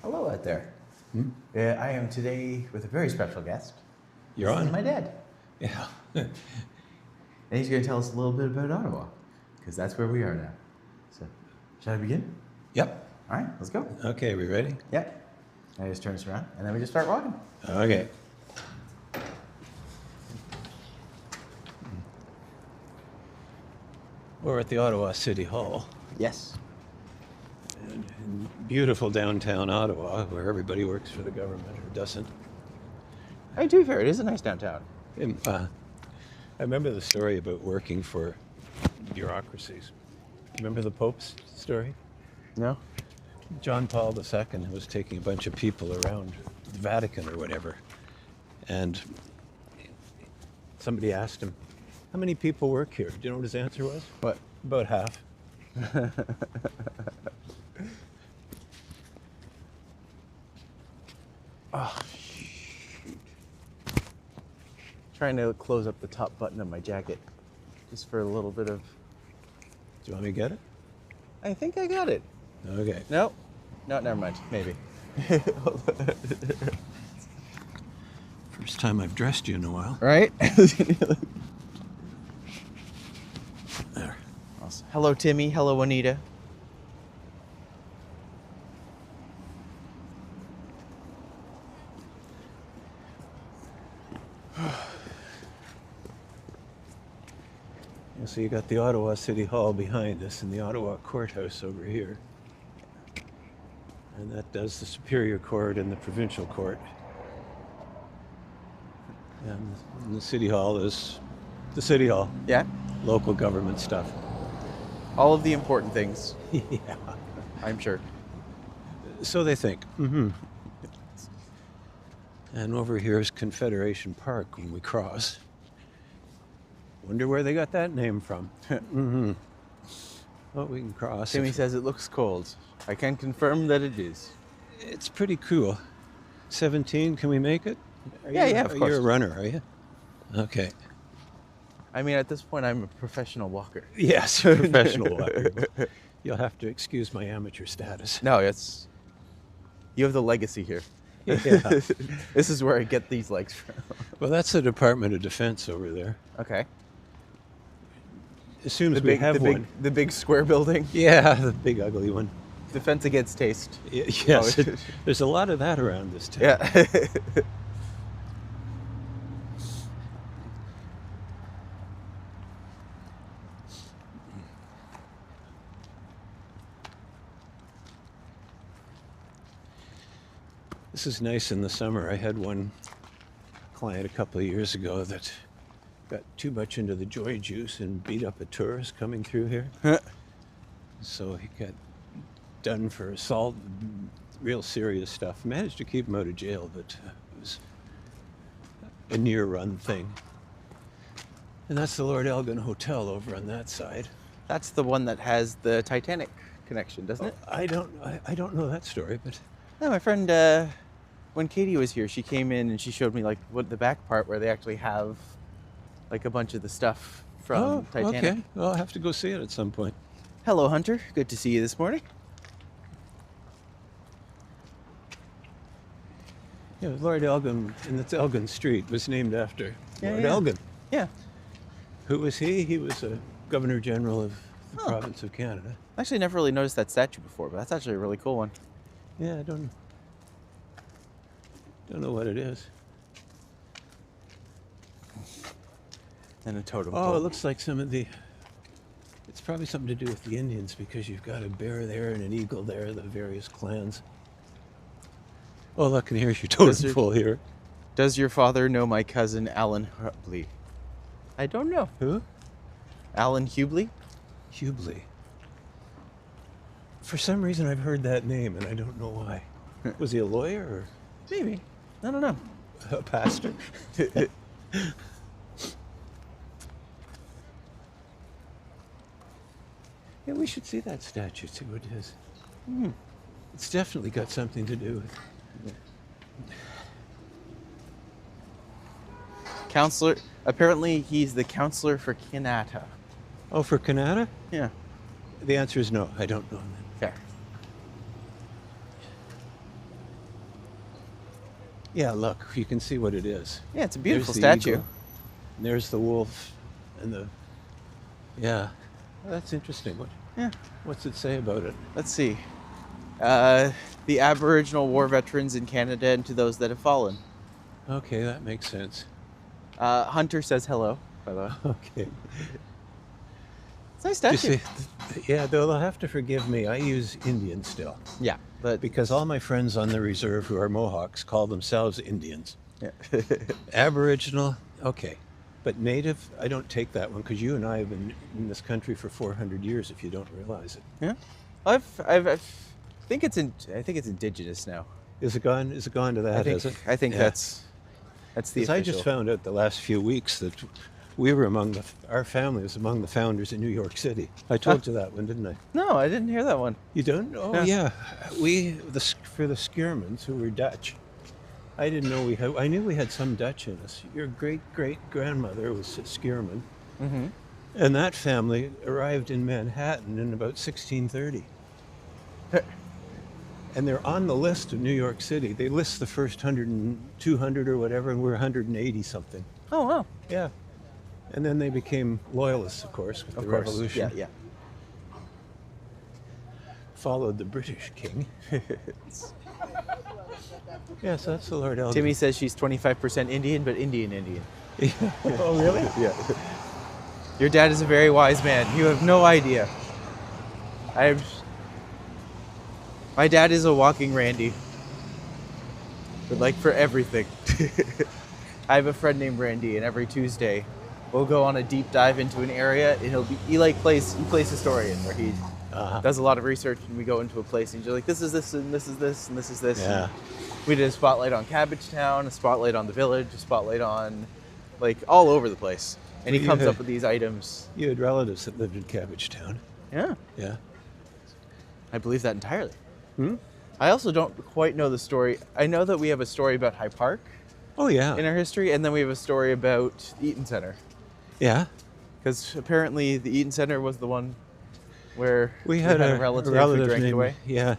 Hello out there. I am today with a very special guest. You're This on? is my dad. Yeah. And he's going to tell us a little bit about Ottawa, because that's where we are now. So, shall I begin? Yep. All right, let's go. Okay, we ready? Yep. I just turn us around, and then we just start walking. Okay. We're at the Ottawa City Hall. Yes. In beautiful downtown Ottawa, where everybody works for the government or doesn't. I do fair. It is a nice downtown. I remember the story about working for bureaucracies. Remember the Pope's story? No? John Paul II was taking a bunch of people around the Vatican or whatever, and somebody asked him, "How many people work here?" Do you know what his answer was? What? About half. Oh, shoot. Trying to close up the top button of my jacket, just for a little bit of... Do you want me to get it? I think I got it. Okay. No. No, never mind. Maybe. First time I've dressed you in a while. Right? There. Awesome. Hello, Timmy. Hello, Anita. So you got the Ottawa City Hall behind us and the Ottawa Courthouse over here. And that does the Superior Court and the Provincial Court. And the City Hall is the City Hall, Yeah? local government stuff. All of the important things, Yeah. I'm sure. So they think. Mm-hmm. And over here is Confederation Park when we cross. Wonder where they got that name from. Mm-hmm. Oh, we can cross. Timmy says it looks cold. I can confirm that it is. It's pretty cool. 17, can we make it? Yeah, of course. You're a runner, are you? Okay. I mean, at this point, I'm a professional walker. Yes, professional walker. You'll have to excuse my amateur status. No, it's... You have the legacy here. Yeah. This is where I get these legs from. Well, that's the Department of Defense over there. Okay. As soon as we have one. The big square building. Yeah, the big ugly one. Defense against taste. Yes, there's a lot of that around this town. Yeah. This is nice in the summer. I had one client a couple of years ago that got too much into the joy juice and beat up a tourist coming through here. So he got done for assault, real serious stuff. Managed to keep him out of jail, but it was a near-run thing. And that's the Lord Elgin Hotel over on that side. That's the one that has the Titanic connection, doesn't it? I don't know that story, but No, my friend, when Katie was here, she came in and she showed me like what the back part where they actually have like a bunch of the stuff from Titanic. Okay. Well, I'll have to go see it at some point. Hello, Hunter. Good to see you this morning. Yeah, Lord Elgin, and it's Elgin Street, was named after Lord Elgin. Yeah. Who was he? He was a Governor General of the province of Canada. Actually, never really noticed that statue before, but that's actually a really cool one. Yeah, I don't know what it is. And a totem Oh, pole. it looks like it's probably something to do with the Indians because you've got a bear there and an eagle there, the various clans. Oh, look, and here's your totem pole here. Does your father know my cousin Alan Hubley? I don't know. Who? Alan Hubley? Hubley. For some reason, I've heard that name, and I don't know why. Was he a lawyer or Maybe. I don't know. a pastor? Yeah, we should see that statue, see what it is. It's definitely got something to do with... Counselor. Apparently, he's the counselor for Kanata. Oh, for Canada? Yeah. The answer is no. I don't know. Fair. Yeah, look, you can see what it is. Yeah, it's a beautiful There's the statue. eagle, and there's the wolf, and the yeah. Well, that's interesting. Yeah. What's it say about it? Let's see. The Aboriginal war veterans in Canada and to those that have fallen. Okay, that makes sense. Hunter says hello, by the way. Okay. It's a nice Do you statue. see, yeah, they'll have to forgive me. I use Indian still. Yeah, but Because all my friends on the reserve who are Mohawks call themselves Indians. yeah. Aboriginal, okay. But native, I don't take that one because you and I have been in this country for 400 years if you don't realize it. Yeah. I think it's indigenous now. Is it gone? Is it gone to that? Has it? I think Yeah. that's the 'Cause official. I just found out the last few weeks that we were our family was among the founders in New York City. I told you that one, didn't I? No, I didn't hear that one. You don't? Oh, No. yeah. For the Skiermans, who were Dutch, I didn't know I knew we had some Dutch in us. Your great-great-grandmother was Skierman, Mm-hmm. and that family arrived in Manhattan in about 1630. And they're on the list of New York City. They list the first 100 and 200 or whatever, and we're 180 something. Oh wow. Yeah. And then they became loyalists, of course, with Of the course. revolution. Yeah, Followed the British king. Yes, that's the Lord Elgin. Timmy says she's 25% Indian, but Indian. Oh, really? Yeah. Your dad is a very wise man. You have no idea. My dad is a walking Randy. But like for everything. I have a friend named Randy, and every Tuesday we'll go on a deep dive into an area, and he plays historian, where he does a lot of research, and we go into a place, and he's like, this is this, and this is this, and this is this. Yeah. And we did a spotlight on Cabbagetown, a spotlight on the village, a spotlight on like all over the place. And he You comes had- up with these items. You had relatives that lived in Cabbagetown. Yeah, Yeah. I believe that entirely. Hmm? I also don't quite know the story. I know that we have a story about High Park Oh, yeah. in our history, and then we have a story about the Eaton Center. Yeah. Because apparently the Eaton Center was the one where We had a relative relative who drank it named, away. yeah,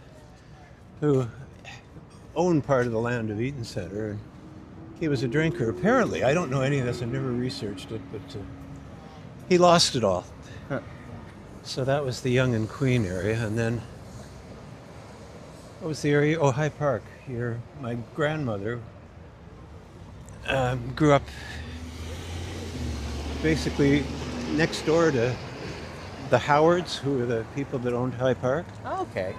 who owned part of the land of Eaton Center. And he was a drinker, apparently. I don't know any of this. I've never researched it, but he lost it all. Huh. So that was the Young and Queen area. And then, what was the area? Oh, High Park. Here, my grandmother grew up basically next door to the Howards, who were the people that owned High Park. Oh, okay.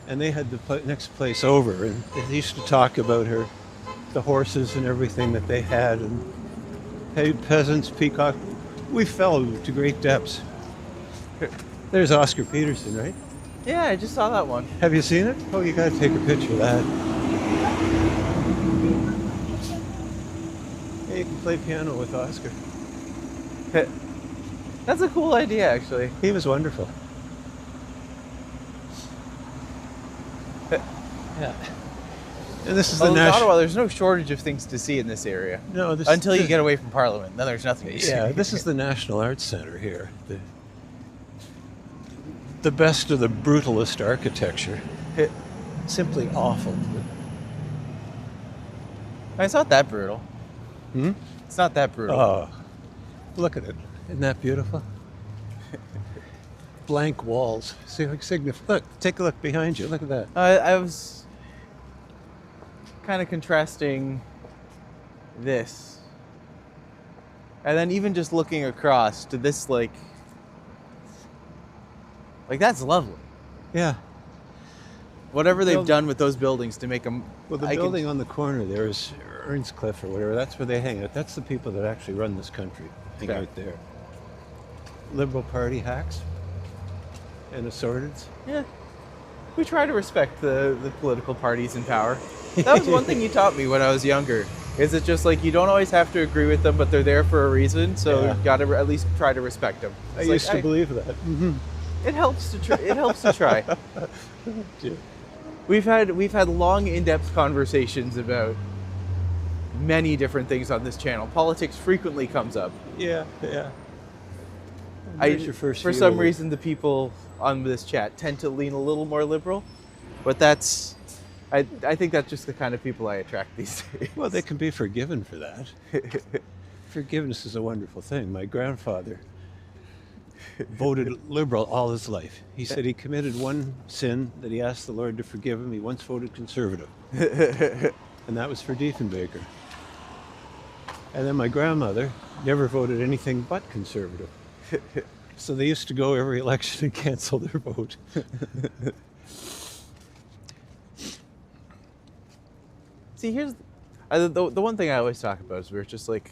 And they had the next place over, and they used to talk about the horses and everything that they had, and peasants, peacock. We fell to great depths. There's Oscar Peterson, right? Yeah, I just saw that one. Have you seen it? Oh, you got to take a picture of that. Yeah, you can play piano with Oscar. That's a cool idea, actually. He was wonderful. Yeah. And this is the Well, in national. Ottawa, there's no shortage of things to see in this area. No, this Until you get away from Parliament, then there's nothing to see. Yeah, this is the National Arts Center here. The best of the brutalist architecture. Simply awful. It's not that brutal. Hmm? It's not that brutal. Oh, look at it. Isn't that beautiful? Blank walls. See, like look, take a look behind you. Look at that. I was kind of contrasting this. And then even just looking across to this, like that's lovely. Yeah. Whatever they've Build- done with those buildings to make them... Well, the building on the corner there is Earnscliffe or whatever. That's where they hang out. That's the people that actually run this country. Hang Okay. out there. Liberal Party hacks and assorteds. Yeah. We try to respect the political parties in power. That was one thing you taught me when I was younger. Is it just like you don't always have to agree with them, but they're there for a reason, so Yeah. you got to at least try to respect them. I used to believe that. Mm-hmm. It helps to try. It helps to try. Yeah. We've had long, in-depth conversations about many different things on this channel. Politics frequently comes up. Yeah, yeah. For some reason, the people on this chat tend to lean a little more liberal, but that's I think that's just the kind of people I attract these days. Well, they can be forgiven for that. Forgiveness is a wonderful thing. My grandfather voted Liberal all his life. He said he committed one sin that he asked the Lord to forgive him. He once voted Conservative. And that was for Diefenbaker. And then my grandmother never voted anything but Conservative. So they used to go every election and cancel their vote. See, here's the one thing I always talk about is we're just like,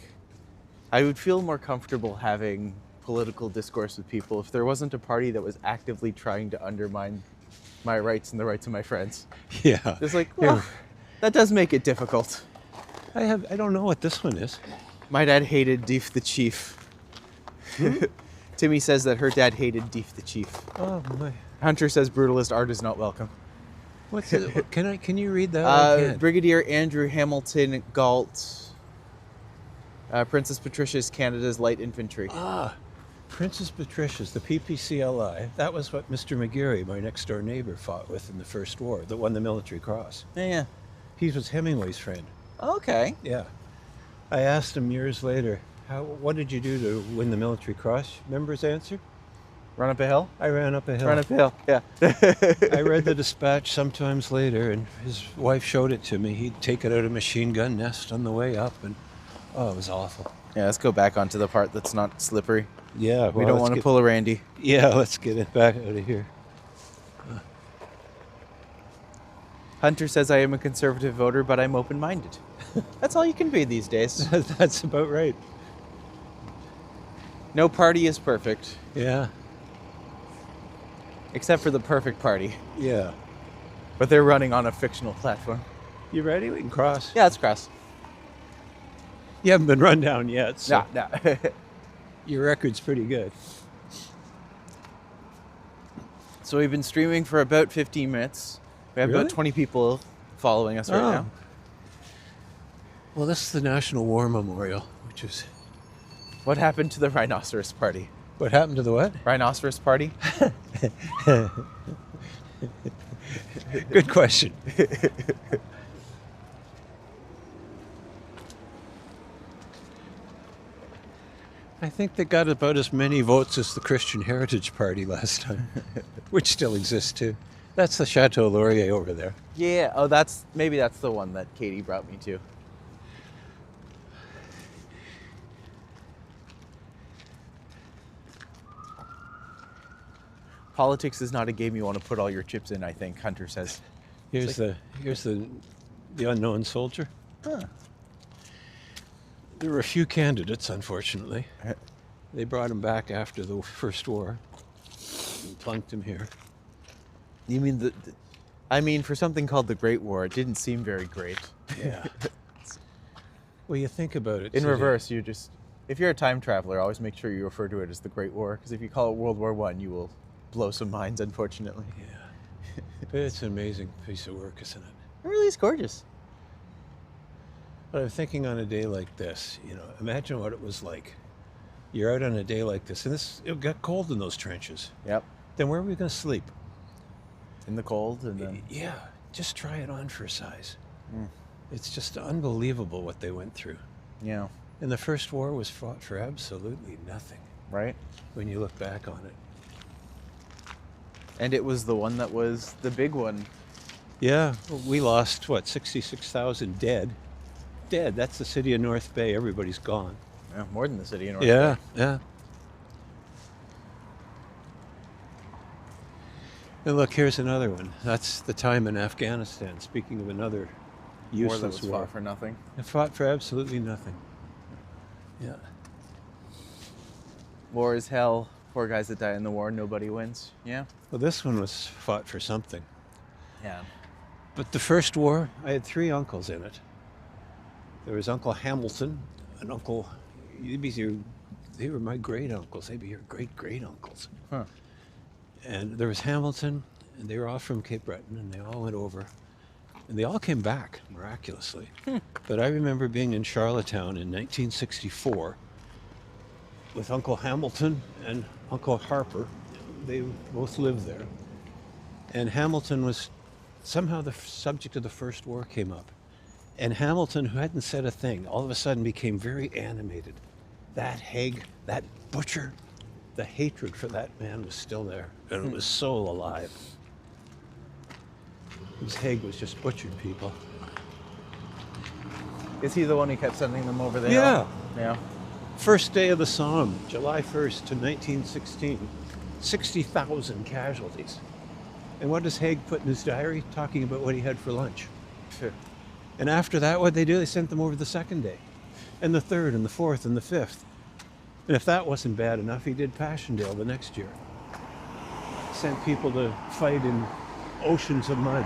I would feel more comfortable having political discourse with people if there wasn't a party that was actively trying to undermine my rights and the rights of my friends. Yeah. Just like, well, that does make it difficult. I don't know what this one is. My dad hated Deef the Chief. Timmy says that her dad hated Deef the Chief. Oh my. Hunter says brutalist art is not welcome. What's it? Can you read that? Brigadier Andrew Hamilton Galt. Princess Patricia's Canada's Light Infantry. Ah, Princess Patricia's, the PPCLI. That was what Mr. McGarry, my next door neighbor, fought with in the First War, that won the Military Cross. Yeah. He was Hemingway's friend. Okay. Yeah. I asked him years later, what did you do to win the Military Cross? Remember his answer? Run up a hill? I ran up a hill. Run up a hill, yeah. I read the dispatch sometimes later, and his wife showed it to me. He'd take it out of a machine gun nest on the way up, and it was awful. Yeah, let's go back onto the part that's not slippery. Yeah, well, we don't want to pull a Randy. Yeah, let's get it back out of here. Hunter says I am a conservative voter, but I'm open-minded. That's all you can be these days. That's about right. No party is perfect. Yeah. Except for the perfect party. Yeah. But they're running on a fictional platform. You ready? We can cross. Yeah, let's cross. You haven't been run down yet, so No. your record's pretty good. So we've been streaming for about 15 minutes. We have Really? about 20 people following us right now. Well, this is the National War Memorial, which is... What happened to the Rhinoceros Party? What happened to the what? Rhinoceros Party? Good question. I think they got about as many votes as the Christian Heritage Party last time, which still exists too. That's the Chateau Laurier over there. Yeah, maybe that's the one that Katie brought me to. Politics is not a game you want to put all your chips in, I think, Hunter says. Here's the unknown soldier. Huh. There were a few candidates, unfortunately. They brought him back after the First War and plunked him here. You mean I mean, for something called the Great War, it didn't seem very great. Yeah. Well, you think about it. In reverse, if you're a time traveler, always make sure you refer to it as the Great War, because if you call it World War I, you will blow some minds, unfortunately. Yeah. But it's an amazing piece of work, isn't it? It really is gorgeous. But I'm thinking on a day like this, imagine what it was like. You're out on a day like this, and it got cold in those trenches. Yep. Then where are we going to sleep? In the cold, and then... Yeah, just try it on for size. It's just unbelievable what they went through. Yeah. And the First War was fought for absolutely nothing. Right? When you look back on it. And it was the one that was the big one. Yeah, we lost, 66,000 dead. Dead, that's the city of North Bay. Everybody's gone. Yeah, more than the city of North Bay. Bay. Yeah. And look, here's another one. That's the time in Afghanistan. Speaking of another useless war. Fought for nothing. It fought for absolutely nothing. Yeah. War is hell. Poor guys that die in the war, nobody wins. Yeah. Well, this one was fought for something. Yeah. But the First War, I had 3 uncles in it. There was Uncle Hamilton, an uncle. They were my great uncles. They'd be your great uncles. Huh. And there was Hamilton, and they were all from Cape Breton, and they all went over. And they all came back, miraculously. But I remember being in Charlottetown in 1964 with Uncle Hamilton and Uncle Harper. They both lived there. And Hamilton was somehow the subject of the First War came up. And Hamilton, who hadn't said a thing, all of a sudden became very animated. That Haig, that butcher, the hatred for that man was still there, and it was so alive. Because Haig was just butchered people. Is he the one who kept sending them over there? Yeah. Yeah. First day of the Somme, July 1st to 1916, 60,000 casualties. And what does Haig put in his diary? Talking about what he had for lunch. Sure. And after that, what they do? They sent them over the second day, and the third, and the fourth, and the fifth. And if that wasn't bad enough, he did Passchendaele the next year. Sent people to fight in oceans of mud.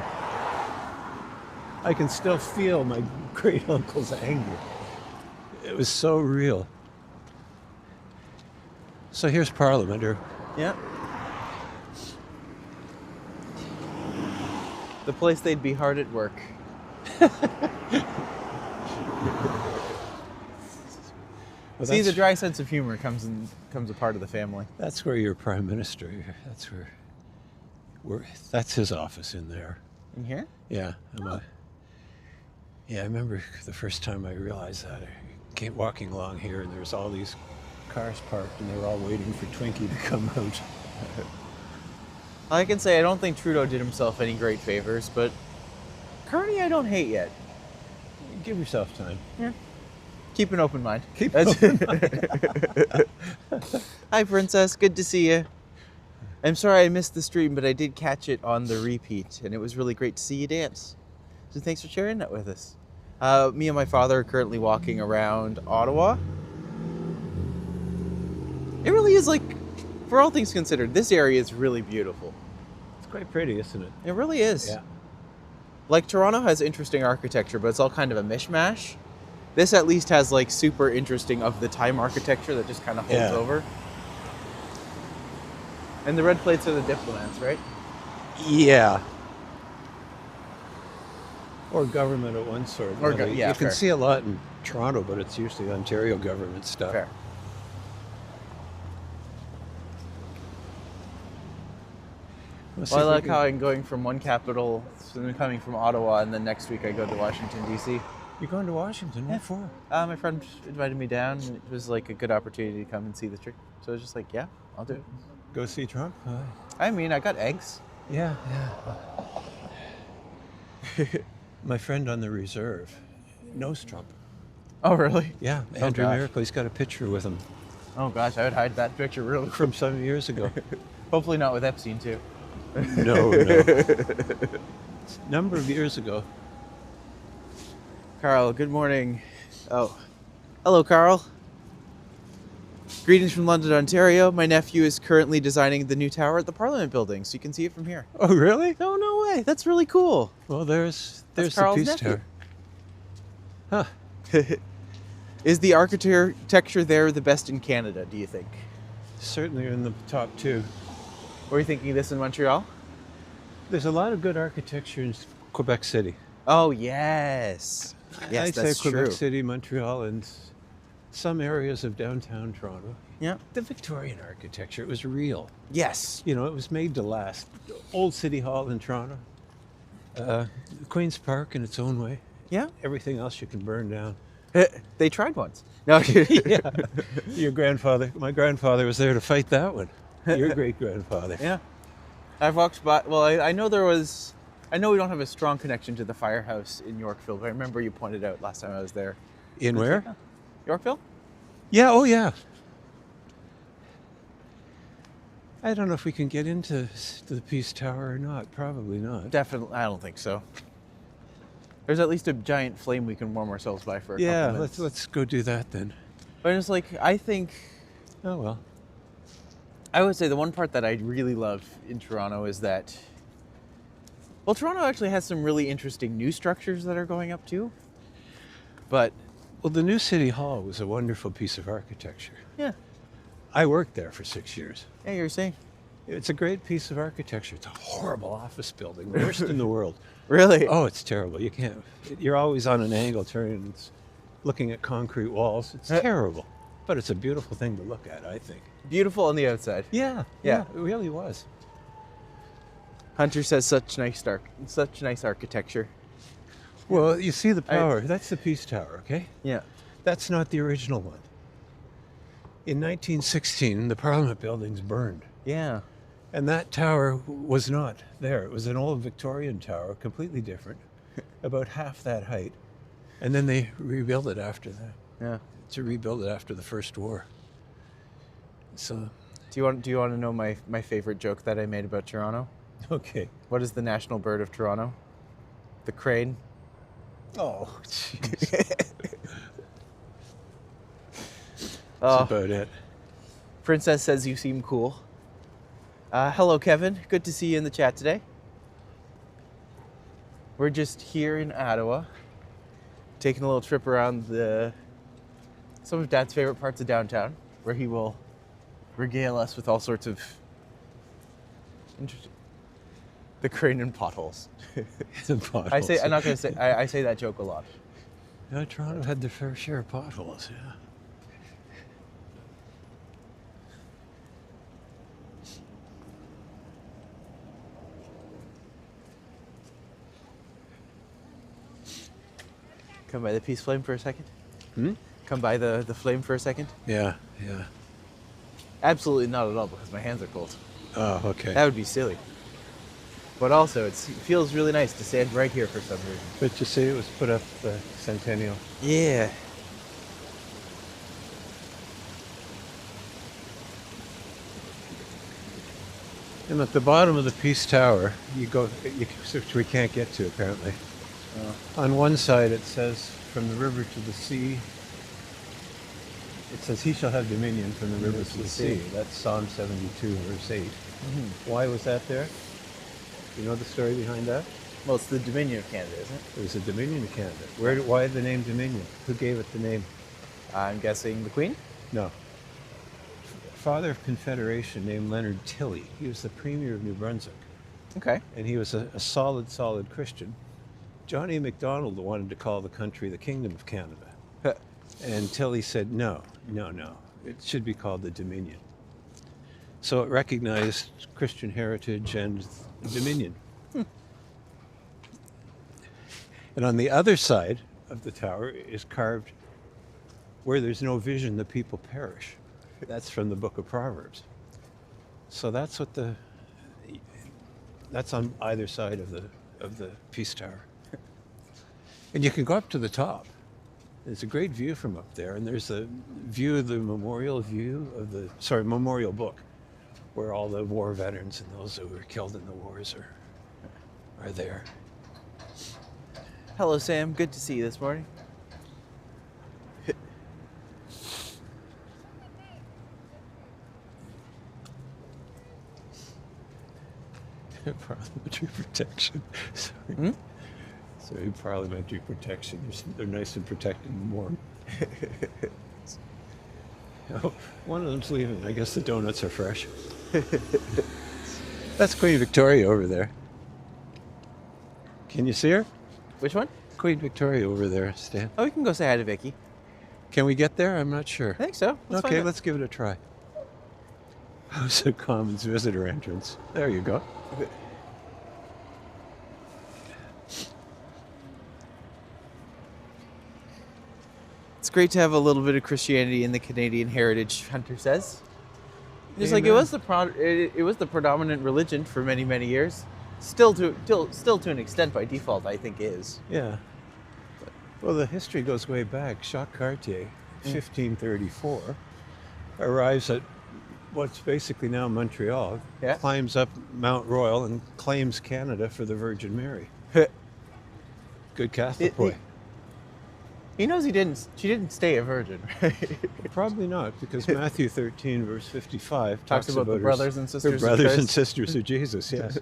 I can still feel my great uncle's anger. It was so real. So here's Parliament, or Yeah. The place they'd be hard at work. well, See, the dry sense of humor comes a part of the family. that's where you're prime minister. That's where that's his office in there. In here? Yeah, yeah. I remember the first time I realized that. I came walking along here, and there's all these cars parked, and they were all waiting for Twinkie to come out. I can say I don't think Trudeau did himself any great favors, but Kearney I don't hate yet. Give yourself time. Yeah. Keep an open mind. Keep an open mind. Hi, Princess. Good to see you. I'm sorry I missed the stream, but I did catch it on the repeat, and it was really great to see you dance. So thanks for sharing that with us. Me and my father are currently walking around Ottawa. It really is, like, for all things considered, this area is really beautiful. It's quite pretty, isn't it? It really is. Yeah. Like, Toronto has interesting architecture, but it's all kind of a mishmash. This at least has, like, super interesting of the time architecture that just kind of holds over. And the red plates are the diplomats, right? Yeah. Or government of one sort. Or You yeah, can fair. see a lot in Toronto, but it's usually Ontario government stuff. Fair. Well, I like how I'm going from one capital, so I'm coming from Ottawa, and then next week I go to Washington, D.C. You're going to Washington? What for? My friend invited me down, and it was like a good opportunity to come and see the tree. So I was just like, yeah, I'll do it. Go see Trump? I mean, I got eggs. Yeah. My friend on the reserve knows Trump. Oh, really? Yeah, Oh, Andrew gosh. Miracle. He's got a picture with him Oh, gosh, I would hide that picture real quick. from some years ago. Hopefully not with Epstein, too. No. It's a number of years ago. Carl, good morning. Oh, hello, Carl. Greetings from London, Ontario. My nephew is currently designing the new tower at the Parliament building, so you can see it from here. Oh, really? Oh, no way. That's really cool. Well, there's the Carl's Peace nephew. Tower. Huh. Is the architecture there the best in Canada, do you think? Certainly in the top two. Were you thinking of this in Montreal? There's a lot of good architecture in Quebec City. Oh, yes. Yes, I'd that's say Quebec true. City, Montreal, and some areas of downtown Toronto. Yeah. The Victorian architecture, it was real. Yes. You know, it was made to last. Old City Hall in Toronto. Queen's Park in its own way. Yeah. Everything else you can burn down. They tried once. No. Yeah. My grandfather was there to fight that one. Your great-grandfather. Yeah. I've walked by. Well, I know I know we don't have a strong connection to the firehouse in Yorkville, but I remember you pointed out last time I was there. In where? Yorkville? Yeah, oh yeah. I don't know if we can get into the Peace Tower or not. Probably not. Definitely. I don't think so. There's at least a giant flame we can warm ourselves by for a Yeah, couple minutes. let's go do that then. But it's like, I think, Oh well. I would say the one part that I really love in Toronto is that, well, Toronto actually has some really interesting new structures that are going up too. But, Well, the new City Hall was a wonderful piece of architecture. yeah. I worked there for 6 years. Yeah, you were saying. It's a great piece of architecture. It's a horrible office building, the worst in the world. Really? Oh, it's terrible. You can't. You're always on an angle, turning, it's looking at concrete walls. It's terrible, but it's a beautiful thing to look at, I think. Beautiful on the outside. Yeah, Yeah. it really was. Hunter says such nice architecture. Well, you see the tower. That's the Peace Tower, okay? Yeah. That's not the original one. In 1916, the Parliament buildings burned. Yeah. And that tower was not there. It was an old Victorian tower, completely different, about half that height. And then they rebuilt it after that. Yeah. To rebuild it after the First War. So, Do you want to know my favorite joke that I made about Toronto? okay. What is the national bird of Toronto? The crane. Oh, jeez. That's about it. Princess says you seem cool. Hello, Kevin. Good to see you in the chat today. We're just here in Ottawa, taking a little trip around some of Dad's favorite parts of downtown, where he will regale us with all sorts of interesting. The crane and potholes. The potholes. I'm not gonna say. I say that joke a lot. Yeah, Toronto had their fair share of potholes. Yeah. Come by the peace flame for a second. Hmm? Come by the flame for a second. Yeah, yeah. Absolutely not at all, because my hands are cold. Oh, okay. That would be silly. But also, it feels really nice to stand right here for some reason. But you see, it was put up the centennial. Yeah. And at the bottom of the Peace Tower, which we can't get to apparently. On one side it says, from the river to the sea, it says, he shall have dominion from the river to the sea. That's Psalm 72, verse 8. Mm-hmm. Why was that there? You know the story behind that? Well, it's the Dominion of Canada, isn't it? It was a Dominion of Canada. Why the name Dominion? Who gave it the name? I'm guessing the Queen? No. Father of Confederation named Leonard Tilley. He was the Premier of New Brunswick. Okay. And he was a solid Christian. Johnny MacDonald wanted to call the country the Kingdom of Canada. And Tilley said, no. It should be called the Dominion. So it recognized Christian heritage and Dominion. And on the other side of the tower is carved, where there's no vision, the people perish. That's from the book of Proverbs. So that's that's on either side of the Peace Tower. And you can go up to the top. There's a great view from up there, and there's a view of the memorial book, where all the war veterans and those who were killed in the wars are there. Hello, Sam. Good to see you this morning. Parliamentary protection. Sorry. Sorry, parliamentary protection. They're nice and protected and warm. Oh, one of them's leaving. I guess the donuts are fresh. That's Queen Victoria over there. Can you see her? Which one? Queen Victoria over there, Stan. Oh, we can go say hi to Vicky. Can we get there? I'm not sure. I think so. Okay, let's give it a try. House of Commons visitor entrance. There you go. It's great to have a little bit of Christianity in the Canadian heritage, Hunter says. Just like it Amen. was the predominant religion for many, many years. Still to an extent by default, I think is. Yeah. Well, the history goes way back. Jacques Cartier, 1534, arrives at what's basically now Montreal, climbs up Mount Royal and claims Canada for the Virgin Mary. Good Catholic boy. He knows she didn't stay a virgin, right? Probably not, because Matthew 13, verse 55 talks about the brothers and sisters her brothers and sisters of Jesus, yes.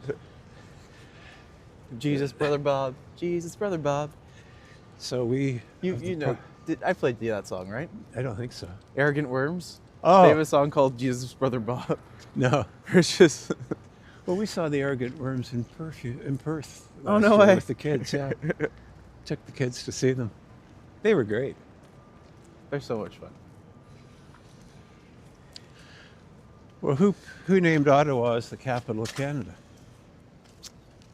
Jesus, brother Bob. Jesus, brother Bob. So we... You know, I played you that song, right? I don't think so. Arrogant Worms. Oh. They have a song called Jesus, brother Bob. No. It's just... Well, we saw the Arrogant Worms in Perth Oh, no last year way. with the kids, yeah. Took the kids to see them. They were great. They're so much fun. Well, who named Ottawa as the capital of Canada?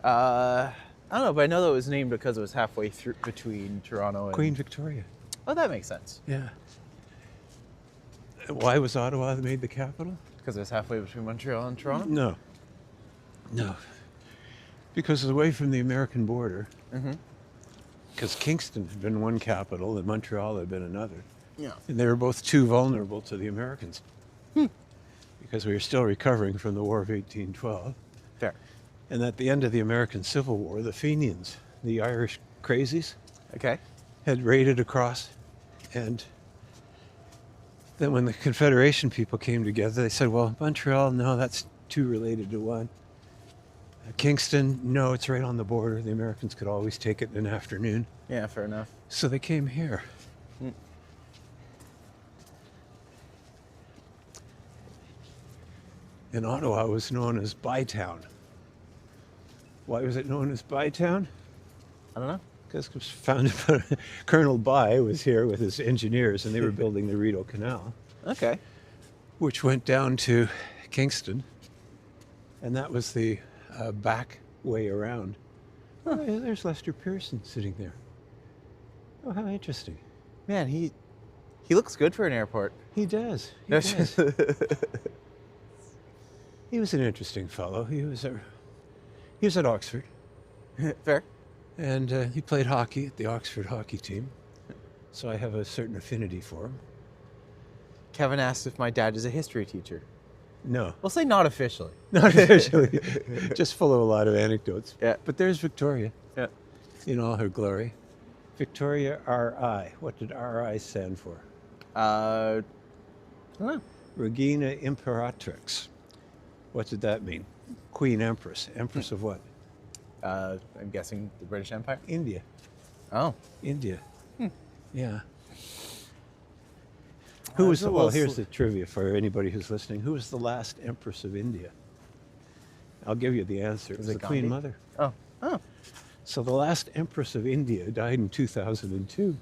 I don't know, but I know that it was named because it was halfway through between Toronto and Queen Victoria. Oh, that makes sense. Yeah. Why was Ottawa made the capital? Because it was halfway between Montreal and Toronto. No. Because it's away from the American border. Mm-hmm. Because Kingston had been one capital and Montreal had been another. Yeah. And they were both too vulnerable to the Americans. Because we were still recovering from the War of 1812. Fair. And at the end of the American Civil War, the Fenians, the Irish crazies, Okay. had raided across. And then when the Confederation people came together, they said, well, Montreal, no, that's too related to one. Kingston, no, it's right on the border. The Americans could always take it in an afternoon. Yeah, fair enough. So they came here. And Ottawa was known as Bytown. Why was it known as Bytown? I don't know. Because it was founded by Colonel By was here with his engineers, and they were building the Rideau Canal, Okay. which went down to Kingston, and that was the back way around. Oh, yeah, there's Lester Pearson sitting there. Oh, how interesting. Man, he looks good for an airport. He does. He does. He was an interesting fellow. He was at Oxford, Fair. and he played hockey at the Oxford hockey team. So I have a certain affinity for him. Kevin asked if my dad is a history teacher. No, We'll say not officially. not officially. Just full of a lot of anecdotes. Yeah. But there's Victoria Yeah. in all her glory. Victoria RI. What did RI stand for? I don't know. Regina Imperatrix. What did that mean? Queen Empress. Empress of what? I'm guessing the British Empire. India. Oh. India. Yeah. Who was well, here's the trivia for anybody who's listening. Who was the last empress of India? I'll give you the answer. It was the Queen Mother. Oh. Oh. So the last empress of India died in 2002.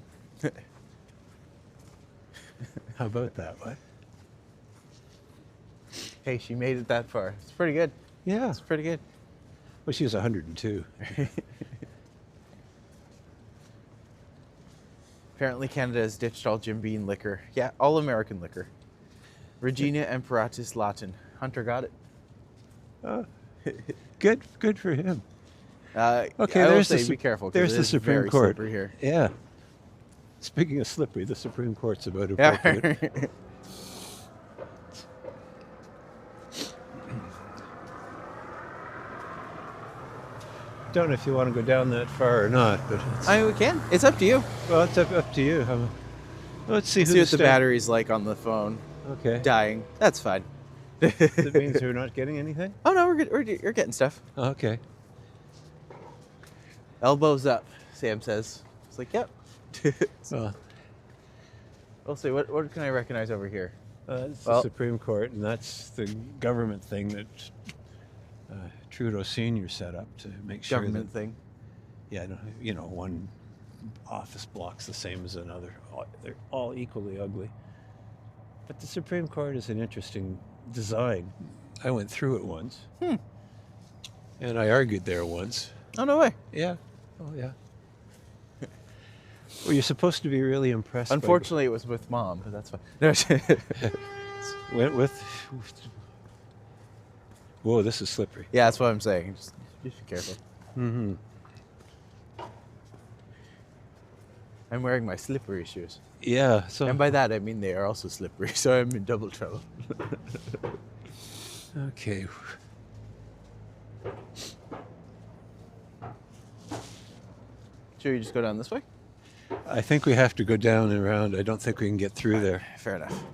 How about that? What? Hey, she made it that far. It's pretty good. Yeah. It's pretty good. Well, she was 102. Apparently Canada has ditched all Jim Beam liquor. Yeah, all American liquor. Regina Imperatis Latin. Hunter got it. Good for him. Okay, Okay, there's be careful. 'Cause There's it the is Supreme very Court. slippery here. Yeah. Speaking of slippery, the Supreme Court's about appropriate. Yeah. Don't know if you want to go down that far or not, but it's, I mean, we can. It's up to you. well, it's up to you. Let's see who See what the sta- battery's like on the phone. Okay. Dying. That's fine. That means we're not getting anything? Oh no, we're good. You're getting stuff. Okay. Elbows up, Sam says. It's like, yep. Well, We'll see. What can I recognize over here? it's Well- the Supreme Court, and that's the government thing that Trudeau Sr. set up to make sure Government that, thing. yeah, no, one office block's the same as another. They're all equally ugly. But the Supreme Court is an interesting design. I went through it once. And I argued there once. Oh no way. Yeah. Oh, yeah. Well, you're supposed to be really impressed. Unfortunately, it was with Mom, but that's fine. Went with. Whoa, this is slippery. Yeah, that's what I'm saying. Just be careful. Mm-hmm. I'm wearing my slippery shoes. Yeah. So. And by that, I mean they are also slippery, so I'm in double trouble. Okay. Should we just go down this way? I think we have to go down and around. I don't think we can get through there. Fair enough.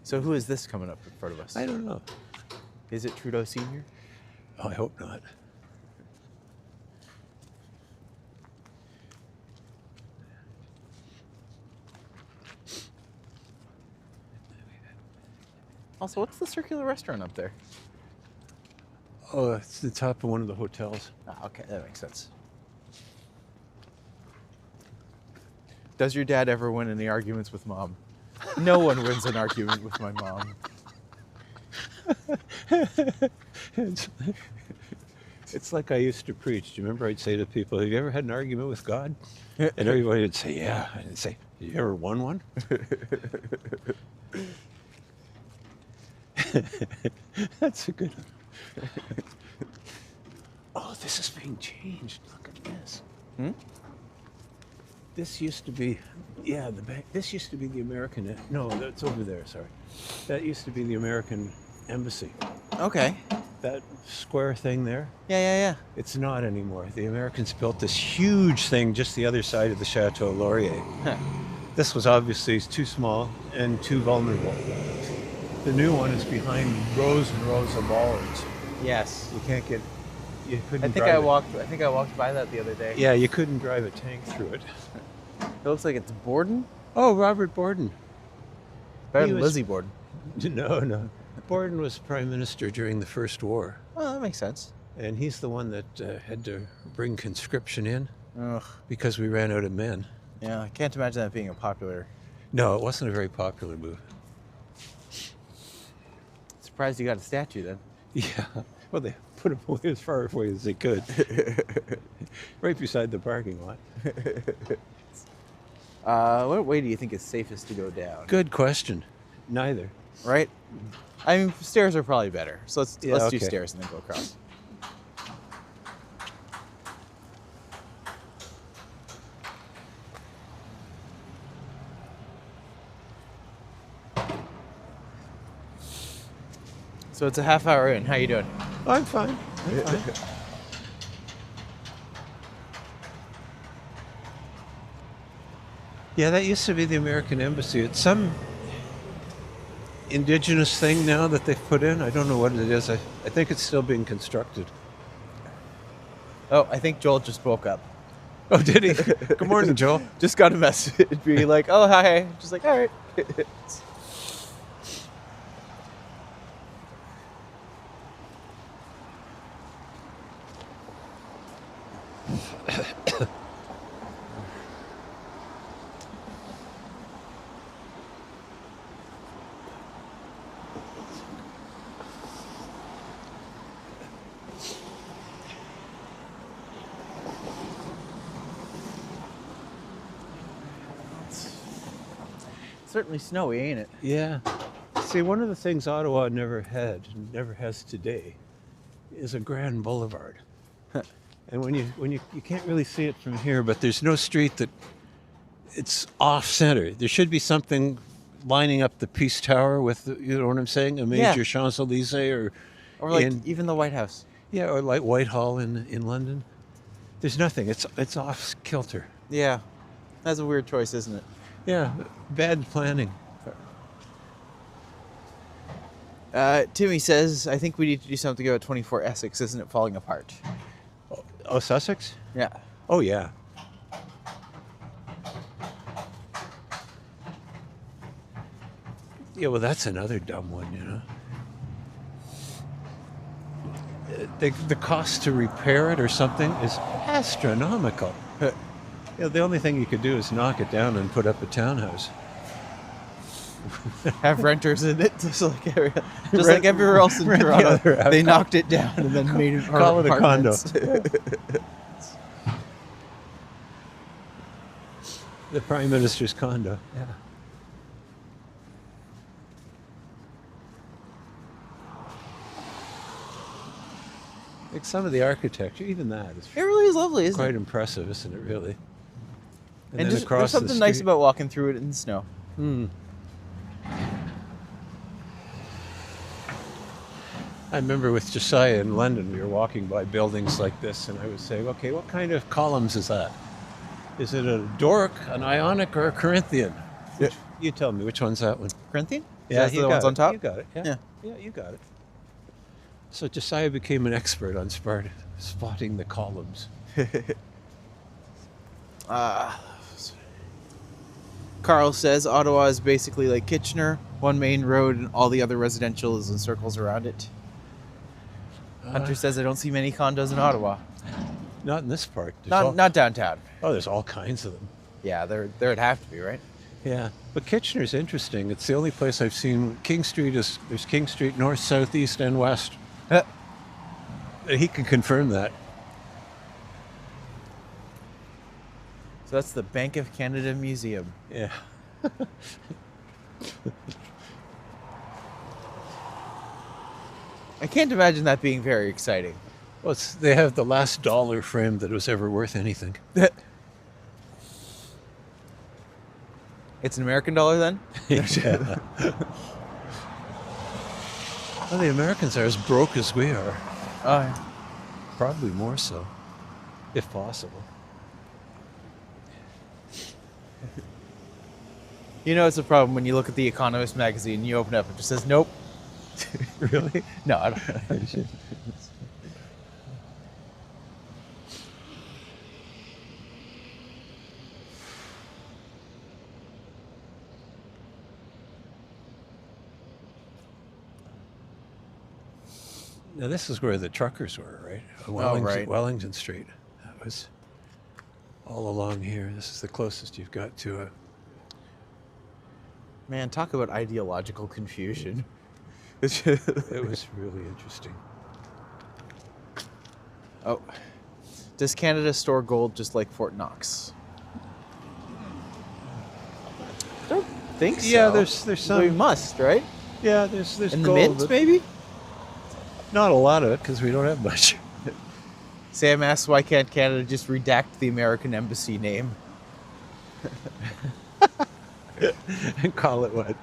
So who is this coming up in front of us? I don't know. Is it Trudeau Sr.? Oh, I hope not. Also, what's the circular restaurant up there? Oh, it's the top of one of the hotels. Ah, okay, that makes sense. Does your dad ever win any arguments with Mom? No one wins an argument with my mom. it's, it's like I used to preach. Do you remember I'd say to people, have you ever had an argument with God? And everybody would say, yeah. And I'd say, have you ever won one? That's a good one. Oh, this is being changed. Look at this. This used to be, yeah, the bank. This used to be the American. No, that's over there. Sorry, that used to be the American embassy. Okay. That square thing there. Yeah. It's not anymore. The Americans built this huge thing just the other side of the Chateau Laurier. Huh. This was obviously too small and too vulnerable. The new one is behind rows and rows of bollards. Yes. You can't get. You couldn't. I think I walked by that the other day. Yeah, you couldn't drive a tank through it. It looks like it's Borden. Oh, Robert Borden. Better He than was- Lizzie Borden. No. Borden was prime minister during the First War, Oh, that makes sense. and he's the one that had to bring conscription in Ugh. because we ran out of men. Yeah, I can't imagine that being a popular. No, it wasn't a very popular move. Surprised you got a statue then. Yeah, well, they put him away as far away as they could, right beside the parking lot. What way do you think is safest to go down? Good question. Neither. Right? I mean, stairs are probably better. So let's do okay. stairs and then go across. So it's a half hour in. How you doing? I'm fine. Yeah, that used to be the American embassy. It's some indigenous thing now that they've put in. I don't know what it is. I think it's still being constructed. Oh, I think Joel just woke up. Oh, did he? Good morning, Joel. Just got a message. Be like, oh, hi. Just like, all right. Certainly snowy, ain't it? Yeah. See, one of the things Ottawa never had, and never has today, is a grand boulevard. And when you can't really see it from here, but there's no street that it's off center. There should be something lining up the Peace Tower with, you know what I'm saying, a major Yeah. Champs-Élysées Or like even the White House. or like Whitehall in London. There's nothing. It's off kilter. Yeah. That's a weird choice, isn't it? Yeah, bad planning. Timmy says, I think we need to do something about 24 Essex. Isn't it falling apart? Oh, Sussex? Yeah. Oh, yeah. Yeah, well, that's another dumb one, you know. The cost to repair it or something is astronomical. The only thing you could do is knock it down and put up a townhouse. Have renters in it, just like everywhere else in rent the Toronto. other house. They knocked it down and then made it Call it a condo. apartments. The Prime Minister's condo. Yeah. Like some of the architecture, even that is It really is lovely, isn't quite it? impressive, isn't it, really? And just, there's something nice about walking through it in the snow. I remember with Josiah in London, we were walking by buildings like this, and I would say, okay, what kind of columns is that? Is it a Doric, an Ionic, or a Corinthian? Yeah. You tell me, which one's that one? Corinthian? Yeah, Is that the ones on top? You got it. Yeah. Yeah, you got it. So Josiah became an expert on spotting the columns. Carl says Ottawa is basically like Kitchener, one main road and all the other residential is in circles around it. Hunter says I don't see many condos in Ottawa. Not in this part. There's Not downtown. Oh, there's all kinds of them. Yeah, there'd have to be, right? Yeah, but Kitchener's interesting. It's the only place I've seen. King Street is there's King Street north, south, east, and west. Huh. He can confirm that. So that's the Bank of Canada Museum. Yeah. I can't imagine that being very exciting. Well, they have the last dollar frame that was ever worth anything. It's an American dollar then? Yeah. Well, the Americans are as broke as we are. Oh, Probably more so, if possible. you know it's a problem when you look at the Economist magazine and you open it up, it just says, nope. Really? No, I don't. Now, this is where the truckers were, right? Right. Wellington Street. That was all along here. This is the closest you've got to it. Man, talk about ideological confusion. It was really interesting. Oh. Does Canada store gold just like Fort Knox? I don't think so. Yeah, there's some. We must, right? Yeah, there's In the gold, mint, but maybe? not a lot of it because we don't have much. Sam asks, why can't Canada just redact the American embassy name? And call it what?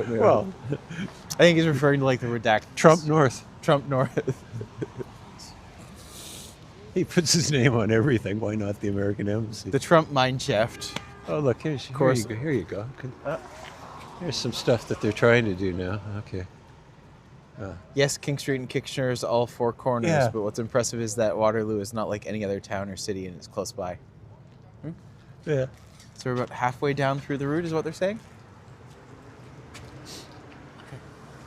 Well, I think he's referring to like the redact Trump North. Trump North. He puts his name on everything. Why not the American embassy? The Trump mine shaft. Oh, look, here you go. Here's some stuff that they're trying to do now. Okay. Yes, King Street and Kitchener is all four corners, Yeah. but what's impressive is that Waterloo is not like any other town or city and it's close by. Yeah. So we're about halfway down through the route is what they're saying?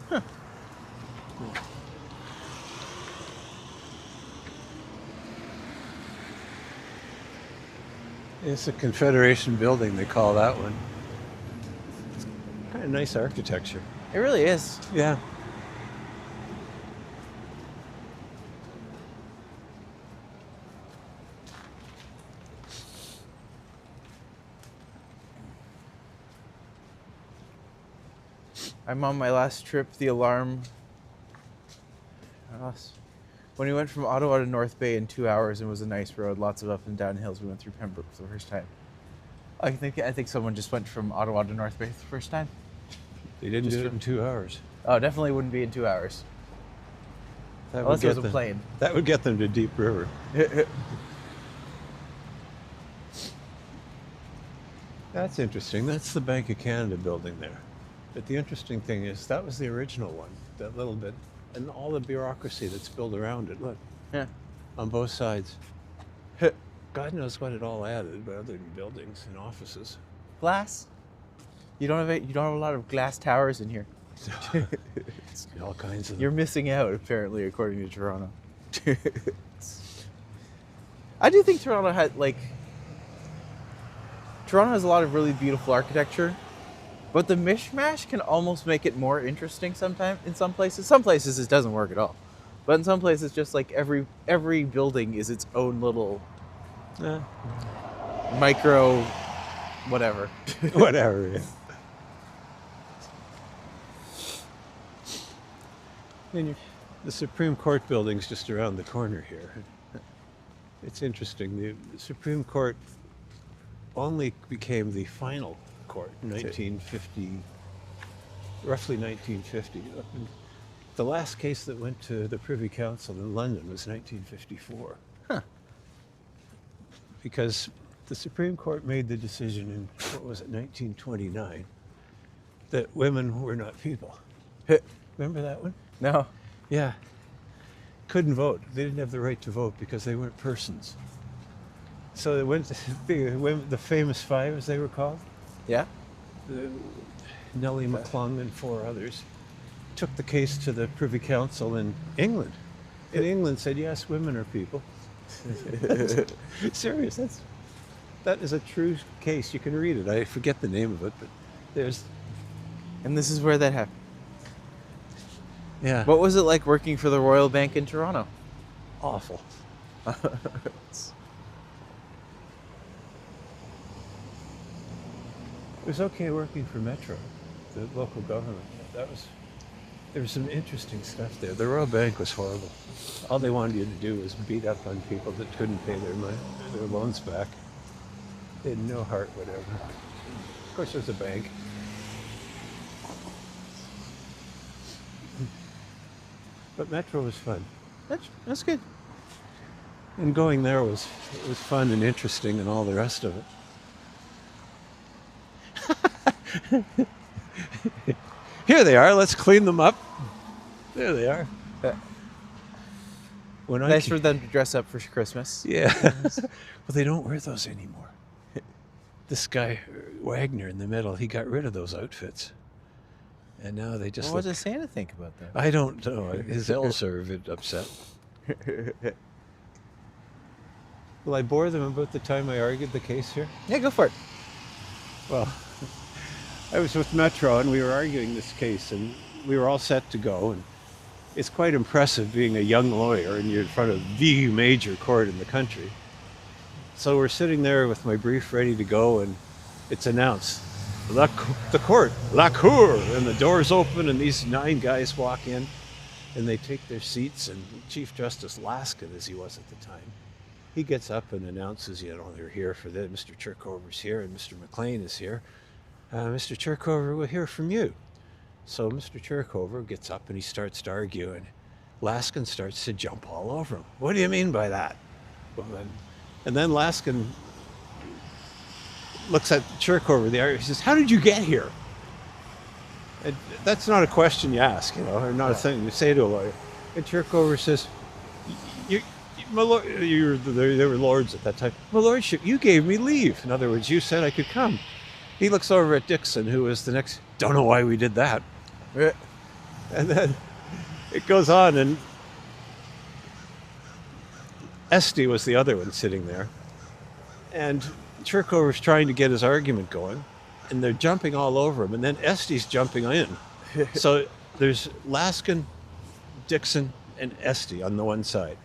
Huh. It's a Confederation building, they call that one. It's kind of nice architecture. It really is. Yeah. I'm on my last trip, the alarm. When we went from Ottawa to North Bay in 2 hours and it was a nice road, lots of up and down hills. We went through Pembroke for the first time. I think someone just went from Ottawa to North Bay for the first time. They didn't do it in 2 hours. Oh, definitely wouldn't be in 2 hours. That Unless would it was get a them- plane. That would get them to Deep River. That's interesting. That's the Bank of Canada building there. But the interesting thing is that was the original one, that little bit, and all the bureaucracy that's built around it. Look, Yeah. on both sides. God knows what it all added, but other than buildings and offices. Glass? You don't have a lot of glass towers in here. All kinds of them. You're missing out, apparently, according to TOURonno. I do think Toronto has a lot of really beautiful architecture, but the mishmash can almost make it more interesting sometimes in some places. Some places it doesn't work at all. But in some places just like every building is its own little micro whatever. Whatever, yeah. And the Supreme Court building's just around the corner here. It's interesting. The Supreme Court only became the final court in 1950, roughly 1950. The last case that went to the Privy Council in London was 1954. Huh. Because the Supreme Court made the decision in, 1929, that women were not people. Remember that one? No. Yeah. Couldn't vote. They didn't have the right to vote because they weren't persons. So they went to the famous five, as they were called. Yeah? Nellie McLean and four others took the case to the Privy Council in England. And England said, yes, women are people. Serious. That is a true case. You can read it. I forget the name of it, but there's... And this is where that happened. Yeah. What was it like working for the Royal Bank in Toronto? Awful. It was okay working for Metro, the local government. There was some interesting stuff there. The Royal Bank was horrible. All they wanted you to do was beat up on people that couldn't pay their loans back. They had no heart, whatever. Of course, it was a bank. But Metro was fun. That's good. And going there was fun and interesting and all the rest of it. Here they are. Let's clean them up. There they are. Nice for them to dress up for Christmas. Yeah. Well, they don't wear those anymore. This guy, Wagner in the middle, he got rid of those outfits. And now they just What does Santa think about that? I don't know. His elves are a bit upset. Will I bore them about the time I argued the case here? Yeah, go for it. Well, I was with Metro and we were arguing this case and we were all set to go. And it's quite impressive being a young lawyer and you're in front of the major court in the country. So we're sitting there with my brief ready to go and it's announced, the court, la cour, and the doors open and these 9 guys walk in and they take their seats and Chief Justice Laskin, as he was at the time, he gets up and announces, they're here for this. Mr. Chirkover's here and Mr. McLean is here. Mr. Chirkover, we'll hear from you. So Mr. Chirkover gets up and he starts to argue and Laskin starts to jump all over him. What do you mean by that? Well, and then Laskin looks at Chirkover, he says, how did you get here? And that's not a question you ask, or not a thing you say to a lawyer. And Chirkover says, my lord, they were lords at that time. My lordship, you gave me leave. In other words, you said I could come. He looks over at Dixon, who was the next, don't know why we did that. And then it goes on, and Esty was the other one sitting there. And Chirkover's trying to get his argument going, and they're jumping all over him, and then Esty's jumping in. So there's Laskin, Dixon, and Esty on the one side.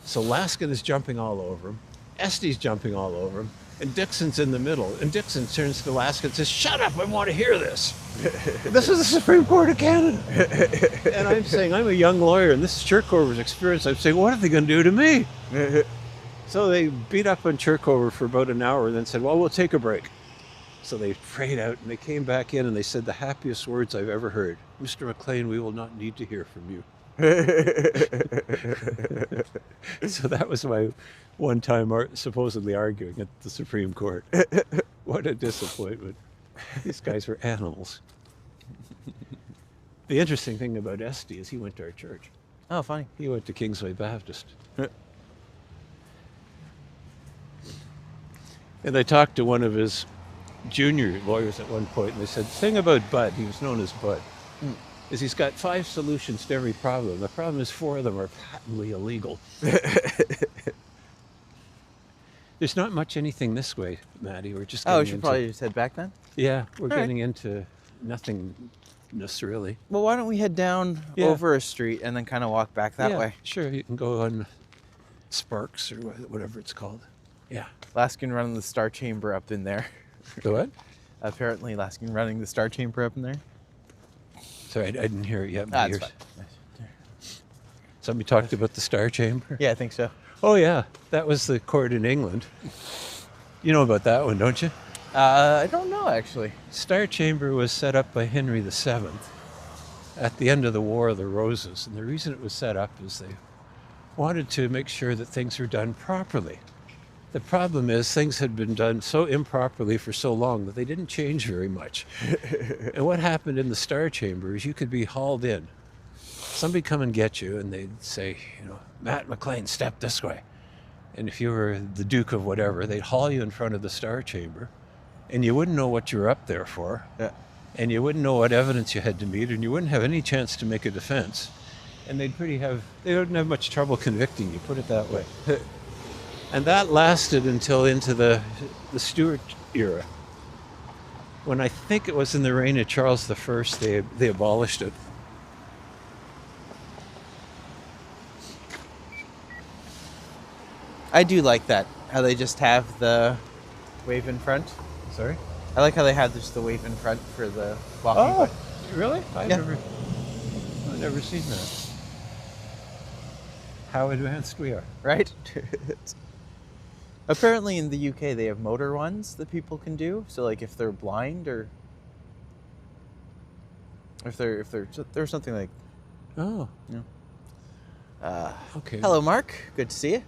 So Laskin is jumping all over him, Esty's jumping all over him, and Dixon's in the middle. And Dixon turns to Laskin and says, shut up, I want to hear this. This is the Supreme Court of Canada. And I'm saying, I'm a young lawyer, and this is Chirkover's experience. I'm saying, what are they going to do to me? So they beat up on Chirkover for about an hour and then said, well, we'll take a break. So they prayed out and they came back in and they said the happiest words I've ever heard. Mr. McLean, we will not need to hear from you. So that was my one time supposedly arguing at the Supreme Court. What a disappointment. These guys were animals. The interesting thing about Esty is he went to our church. Oh, funny. He went to Kingsway Baptist. And I talked to one of his junior lawyers at one point, and they said, the thing about Bud, he was known as Bud, is he's got 5 solutions to every problem. The problem is 4 of them are patently illegal. There's not much anything this way, Matty. We're just We should probably just head back then? Yeah, we're getting into nothingness, really. Well, why don't we head down over a street and then kind of walk back that way? Sure, you can go on Sparks or whatever it's called. Yeah. Laskin running the Star Chamber up in there. The what? Apparently Laskin running the Star Chamber up in there. Sorry, I didn't hear it yet. That's fine. Somebody talked about the Star Chamber? Yeah, I think so. Oh, yeah. That was the court in England. You know about that one, don't you? I don't know, actually. Star Chamber was set up by Henry VII at the end of the War of the Roses. And the reason it was set up is they wanted to make sure that things were done properly. The problem is things had been done so improperly for so long that they didn't change very much. And what happened in the Star Chamber is you could be hauled in. Somebody come and get you and they'd say, Matt McLean, step this way. And if you were the Duke of whatever, they'd haul you in front of the Star Chamber and you wouldn't know what you were up there for. Yeah. And you wouldn't know what evidence you had to meet and you wouldn't have any chance to make a defense. And they wouldn't have much trouble convicting you, put it that way. And that lasted until into the Stuart era, when I think it was in the reign of Charles I, they abolished it. I do like that, how they just have the wave in front. Sorry? I like how they have just the wave in front for the walking Oh, way. really? I've Yeah. never seen that. How advanced we are. Right? Apparently in the UK they have motor ones that people can do. So like if they're blind or if there's something like Oh, okay. hello Mark, good to see you.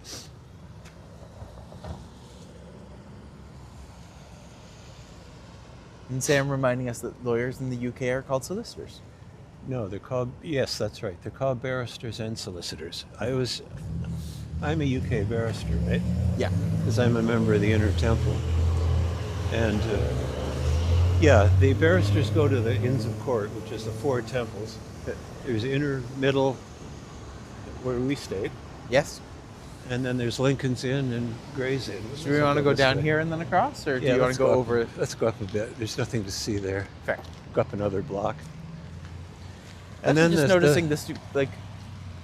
And Sam reminding us that lawyers in the UK are called solicitors. No, they're called, yes, that's right. They're called barristers and solicitors. I'm a UK barrister, right? Yeah. Because I'm a member of the Inner Temple. And yeah, the barristers go to the Inns of Court, which is the four temples. There's Inner, Middle, where we stayed. Yes. And then there's Lincoln's Inn and Gray's Inn. Do we want to go this down way. here and then across, or do Yeah, you want let's to go up- over? Let's go up a bit. There's nothing to see there. Fair. Go up another block. And then just the- noticing this, like,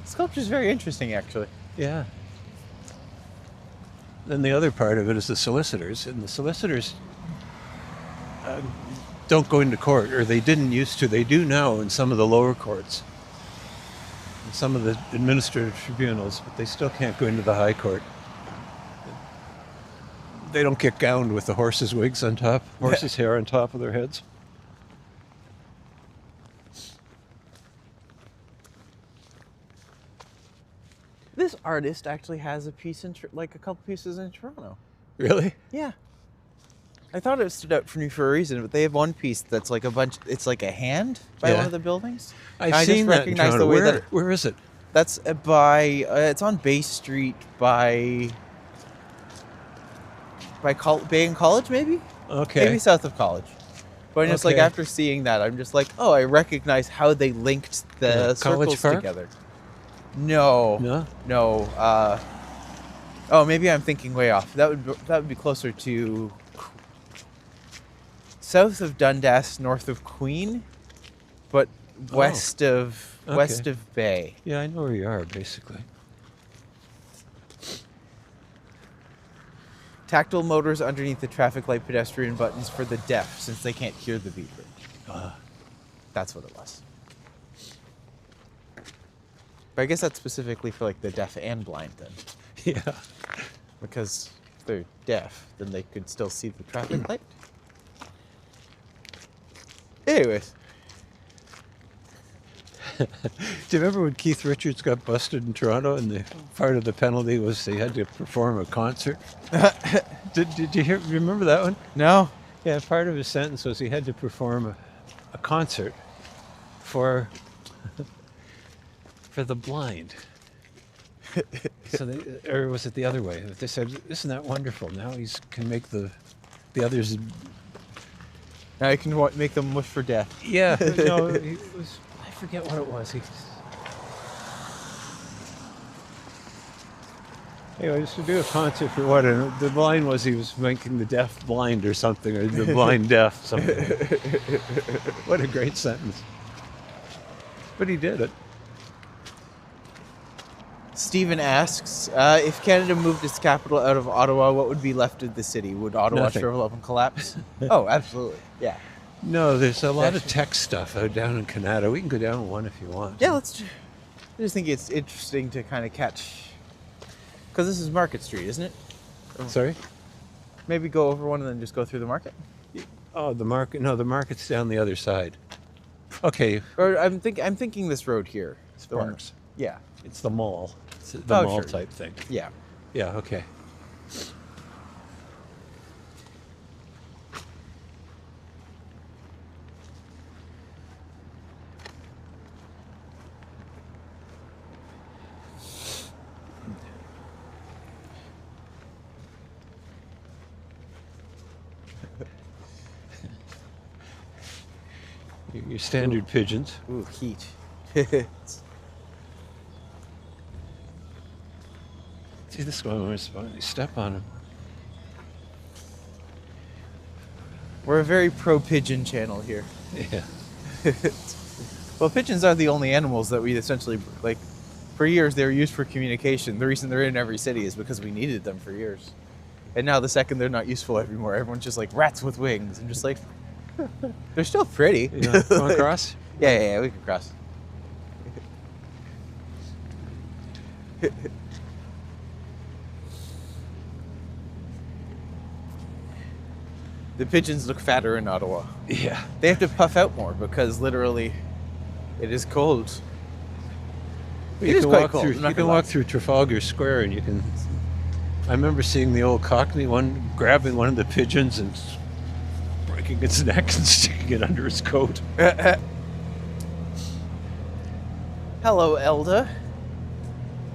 sculpture's very interesting, actually. Yeah. Then the other part of it is the solicitors, and the solicitors don't go into court, or they didn't used to. They do now in some of the lower courts, in some of the administrative tribunals, but they still can't go into the high court. They don't get gowned with the horses' wigs on top, horses' hair on top of their heads. This artist actually has a piece in, like, a couple pieces in Toronto. Really? Yeah. I thought it stood out for me for a reason, but they have one piece that's like a bunch. It's like a hand by Yeah. one of the buildings. I've I seen just that in recognized Toronto. the way that Where is it? that's by. It's on Bay Street by Bay and College, maybe. Okay. Maybe south of College. But just like Okay. after seeing that, I'm just like, oh, I recognize how they linked the Yeah, College circles Park? together. No. No? Oh, maybe I'm thinking way off. That would be closer to south of Dundas, north of Queen, but west of Bay. Yeah, I know where you are, basically. Tactile motors underneath the traffic light pedestrian buttons for the deaf, since they can't hear the beeper. That's what it was. But I guess that's specifically for like the deaf and blind then. Yeah. Because if they're deaf, then they could still see the traffic light. Anyways. Do you remember when Keith Richards got busted in Toronto, and the part of the penalty was they had to perform a concert? Did you remember that one? No. Yeah, part of his sentence was he had to perform a concert for the blind. So or was it the other way? They said, "Isn't that wonderful? Now he can make the others." Now you can make them wish for death. Yeah, no, he was. I forget what it was. Anyway, just to do a concert for what? And the line was he was making the deaf blind or something, or the blind deaf something. What a great sentence. But he did it. Stephen asks, if Canada moved its capital out of Ottawa, what would be left of the city? Would Ottawa Nothing. shrivel up and collapse? Oh, absolutely. Yeah. No, there's a lot of tech stuff out down in Canada. We can go down one if you want. Yeah, I just think it's interesting to kind of catch, because this is Market Street, isn't it? Sorry? Maybe go over one and then just go through the market. Oh, the market. No, the market's down the other side. Okay. Or I'm thinking this road here. The one- Sparks. Yeah. It's the mall. It's the mall sure. type thing. Yeah. Yeah, okay. Your standard pigeons. Ooh, heat. See, this one was fun. You step on him. We're a very pro-pigeon channel here. Yeah. Well, pigeons are the only animals that we essentially, like, for years they were used for communication. The reason they're in every city is because we needed them for years. And now the second they're not useful anymore, everyone's just like rats with wings. I'm just like, they're still pretty. You know, come across? Yeah, we can cross. The pigeons look fatter in Ottawa. Yeah. They have to puff out more because literally it is cold. You can walk through. You can walk through Trafalgar Square, and you can. I remember seeing the old Cockney one grabbing one of the pigeons and breaking its neck and sticking it under his coat. Hello, Elda.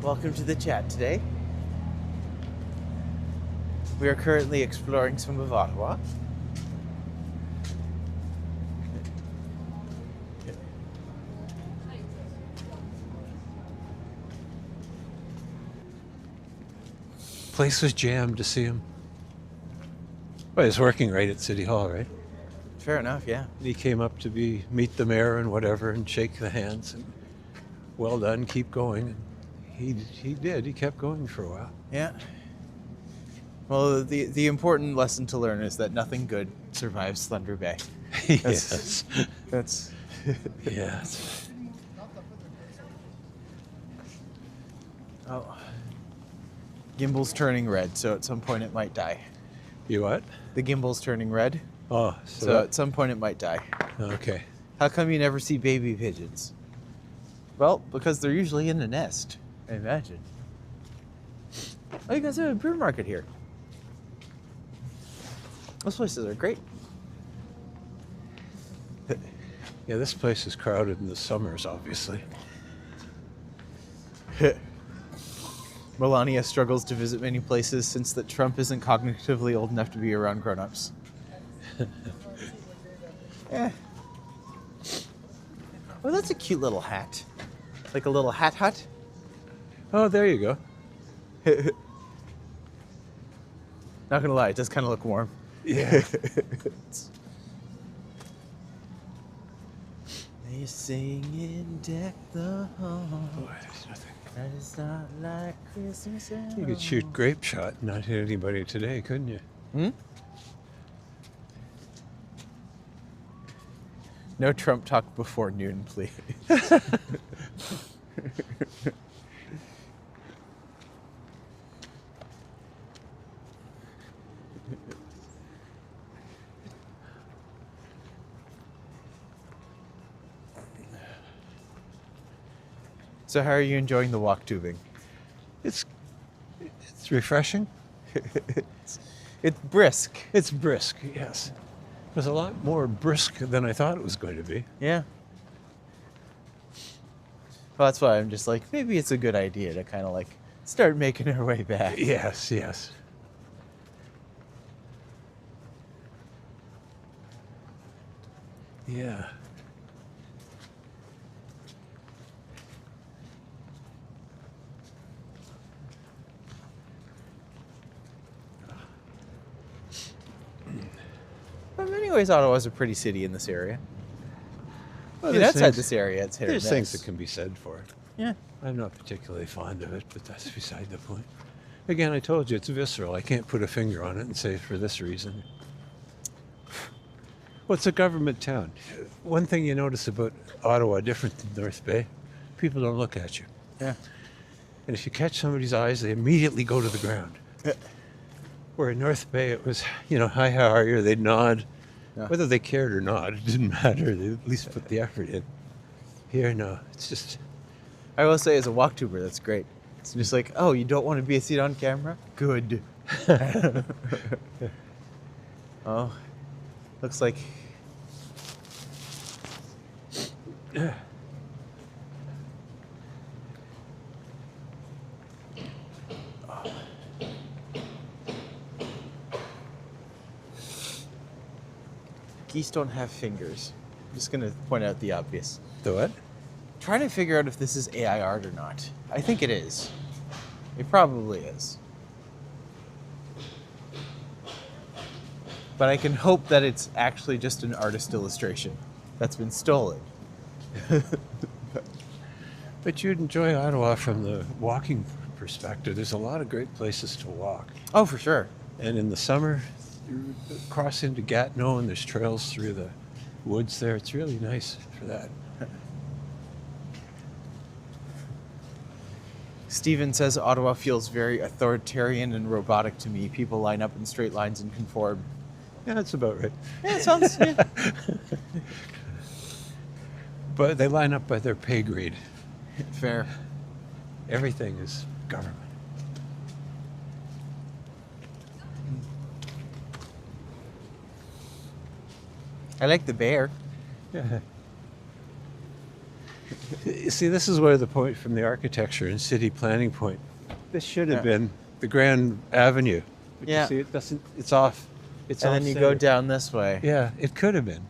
Welcome to the chat today. We are currently exploring some of Ottawa. Place was jammed to see him. Well, he was working right at City Hall, right? Fair enough, yeah. And he came up to meet the mayor and whatever and shake the hands and well done, keep going. And he did. He kept going for a while. Yeah. Well, the important lesson to learn is that nothing good survives Thunder Bay. Yes. That's Yes. Oh. Gimbal's turning red, so at some point it might die. You what? The gimbal's turning red, Oh, so at some point it might die. Okay. How come you never see baby pigeons? Well, because they're usually in a nest, I imagine. Oh, you guys have a brew market here. Those places are great. Yeah, this place is crowded in the summers, obviously. Melania struggles to visit many places since that Trump isn't cognitively old enough to be around grown-ups. Eh. Oh, that's a cute little hat. Like a little hat hut. Oh, there you go. Not gonna lie, it does kind of look warm. Yeah. They sing in deck the hall. Boy, there's nothing. That is not like Christmas at You could shoot grape shot and not hit anybody today, couldn't you? Hmm? No Trump talk before noon, please. So how are you enjoying the walk tubing? It's refreshing. It's brisk. It's brisk, yes. It was a lot more brisk than I thought it was going to be. Yeah. Well, that's why I'm just like, maybe it's a good idea to kind of like start making our way back. Yes, yes. Yeah. But in many ways, Ottawa's a pretty city in this area. Well, I mean, outside this area, it's hit or there's miss. things that can be said for it. Yeah. I'm not particularly fond of it, but that's beside the point. Again, I told you it's visceral. I can't put a finger on it and say for this reason. Well, it's a government town. One thing you notice about Ottawa, different than North Bay, people don't look at you. Yeah. And if you catch somebody's eyes, they immediately go to the ground. Where in North Bay, it was, hi, how are you? They'd nod. Yeah. Whether they cared or not, it didn't matter. They at least put the effort in. Here, no. It's just... I will say, as a walk tuber, that's great. It's just like, oh, you don't want to be a seat on camera? Good. Oh, looks like... Geese don't have fingers. I'm just going to point out the obvious. The what? Trying to figure out if this is AI art or not. I think it is. It probably is. But I can hope that it's actually just an artist illustration that's been stolen. But you'd enjoy Ottawa from the walking perspective. There's a lot of great places to walk. Oh, for sure. And in the summer, you cross into Gatineau and there's trails through the woods there. It's really nice for that. Steven says Ottawa feels very authoritarian and robotic to me. People line up in straight lines and conform. Yeah, that's about right. Yeah, it sounds... Yeah. But they line up by their pay grade. Fair. Everything is government. I like the bear. Yeah. You see, this is where the point from the architecture and city planning point. This should have been the Grand Avenue. But Yeah. you see, it doesn't. It's off. It's And off then you center. go down this way. Yeah, it could have been.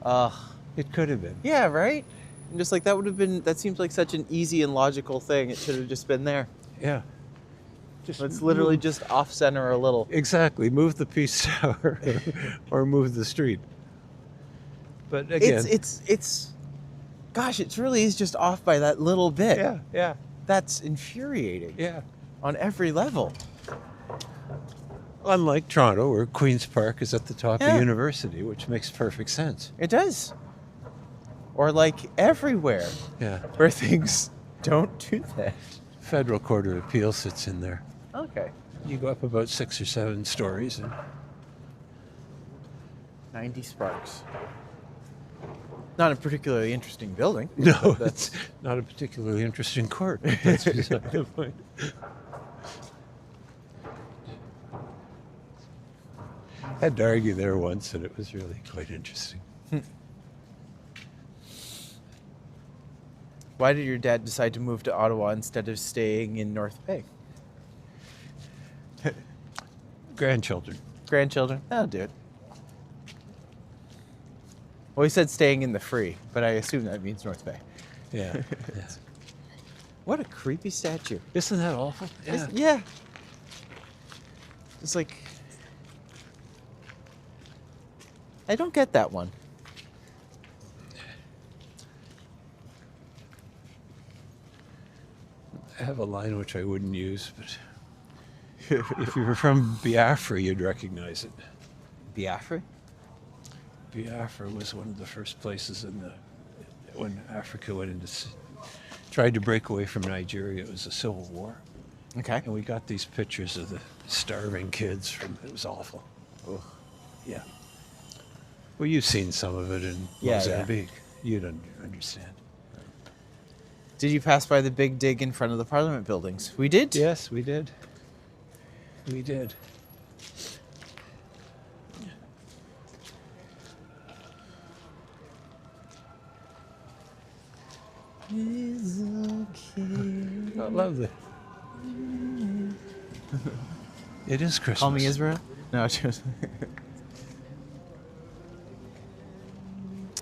Ugh. It could have been. Yeah, right? And just like that would have been, that seems like such an easy and logical thing. It should have just been there. Yeah. Just It's literally move- just off center a little. Exactly. Move the Peace Tower or move the street. But again. It's gosh, it really is just off by that little bit. Yeah, yeah, That's infuriating yeah. on every level. Unlike Toronto, where Queen's Park is at the top Yeah. of University, which makes perfect sense. It does. Or like everywhere Yeah. where things don't do that. Federal Court of Appeal sits in there. Okay. You go up about 6 or 7 stories. And 90 Sparks. Not a particularly interesting building. no, it's not a particularly interesting court. But that's beside the point. I had to argue there once, and it was really quite interesting. Why did your dad decide to move to Ottawa instead of staying in North Bay? Grandchildren. Grandchildren? That'll do it. Well, he said staying in the free, but I assume that means North Bay. Yeah. Yeah. What a creepy statue. Isn't that awful? Yeah. Yeah. It's like... I don't get that one. I have a line which I wouldn't use, but if you were from Biafra, you'd recognize it. Biafra? Biafra was one of the first places when Africa tried to break away from Nigeria. It was a civil war. Okay. And we got these pictures of the starving kids it was awful. Ugh. Yeah. Well, you've seen some of it in Yeah, Mozambique. You'd understand. Did you pass by the big dig in front of the Parliament buildings? We did? Yes, we did. We did. It's okay. I love it. It is Christmas. Call me Israel? No, just...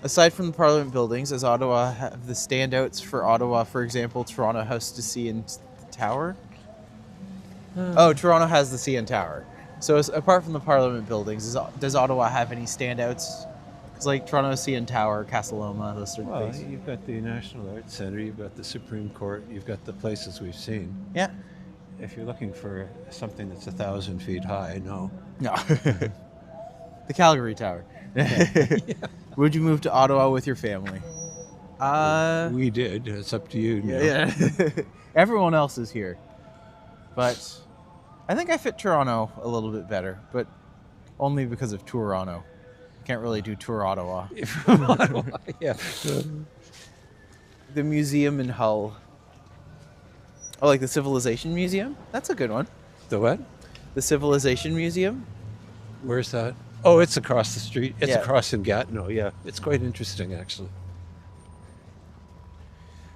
Aside from the Parliament buildings, does Ottawa have the standouts for Ottawa, for example, Toronto House to CN Tower? Oh, Toronto has the CN Tower. So apart from the Parliament buildings, does Ottawa have any standouts? It's like Toronto CN Tower, Casa Loma, those sort of Well, things. you've got the National Arts Centre, you've got the Supreme Court, you've got the places we've seen. Yeah. If you're looking for something that's 1,000 feet high, no. No. The Calgary Tower. Would you move to Ottawa with your family? We did. It's up to you. now. Yeah. Everyone else is here. But I think I fit Toronto a little bit better, but only because of TOURonno. Can't really do Tour Ottawa. From Ottawa, yeah. The museum in Hull. Oh, like the Civilization Museum? That's a good one. The what? The Civilization Museum? Where's that? Oh, it's across the street. It's Yeah. across in Gatineau, yeah. It's quite interesting, actually.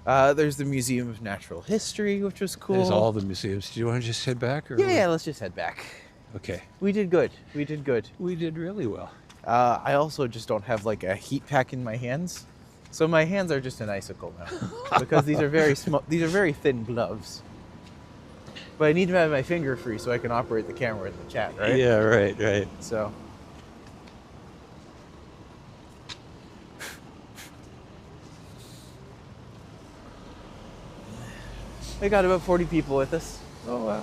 There's the Museum of Natural History, which was cool. There's all the museums. Do you want to just head back? Or Yeah, let's just head back. Okay. We did good. We did good. We did really well. I also just don't have like a heat pack in my hands. So my hands are just an icicle now. Because these are very small, these are very thin gloves. But I need to have my finger free so I can operate the camera in the chat, right? Yeah, right. So. We got about 40 people with us. Oh, wow.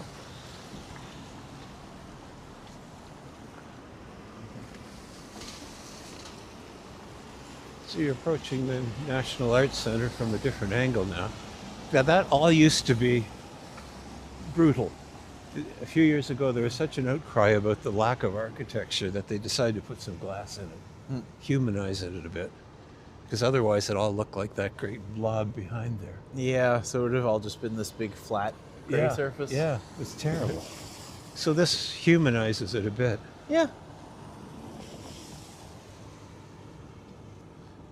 So you're approaching the National Arts Center from a different angle now. Now, that all used to be brutal. A few years ago, there was such an outcry about the lack of architecture that they decided to put some glass in it, humanize it a bit, because otherwise it all looked like that great blob behind there. Yeah, so it would have all just been this big flat gray surface. Yeah, it was terrible. So this humanizes it a bit. Yeah.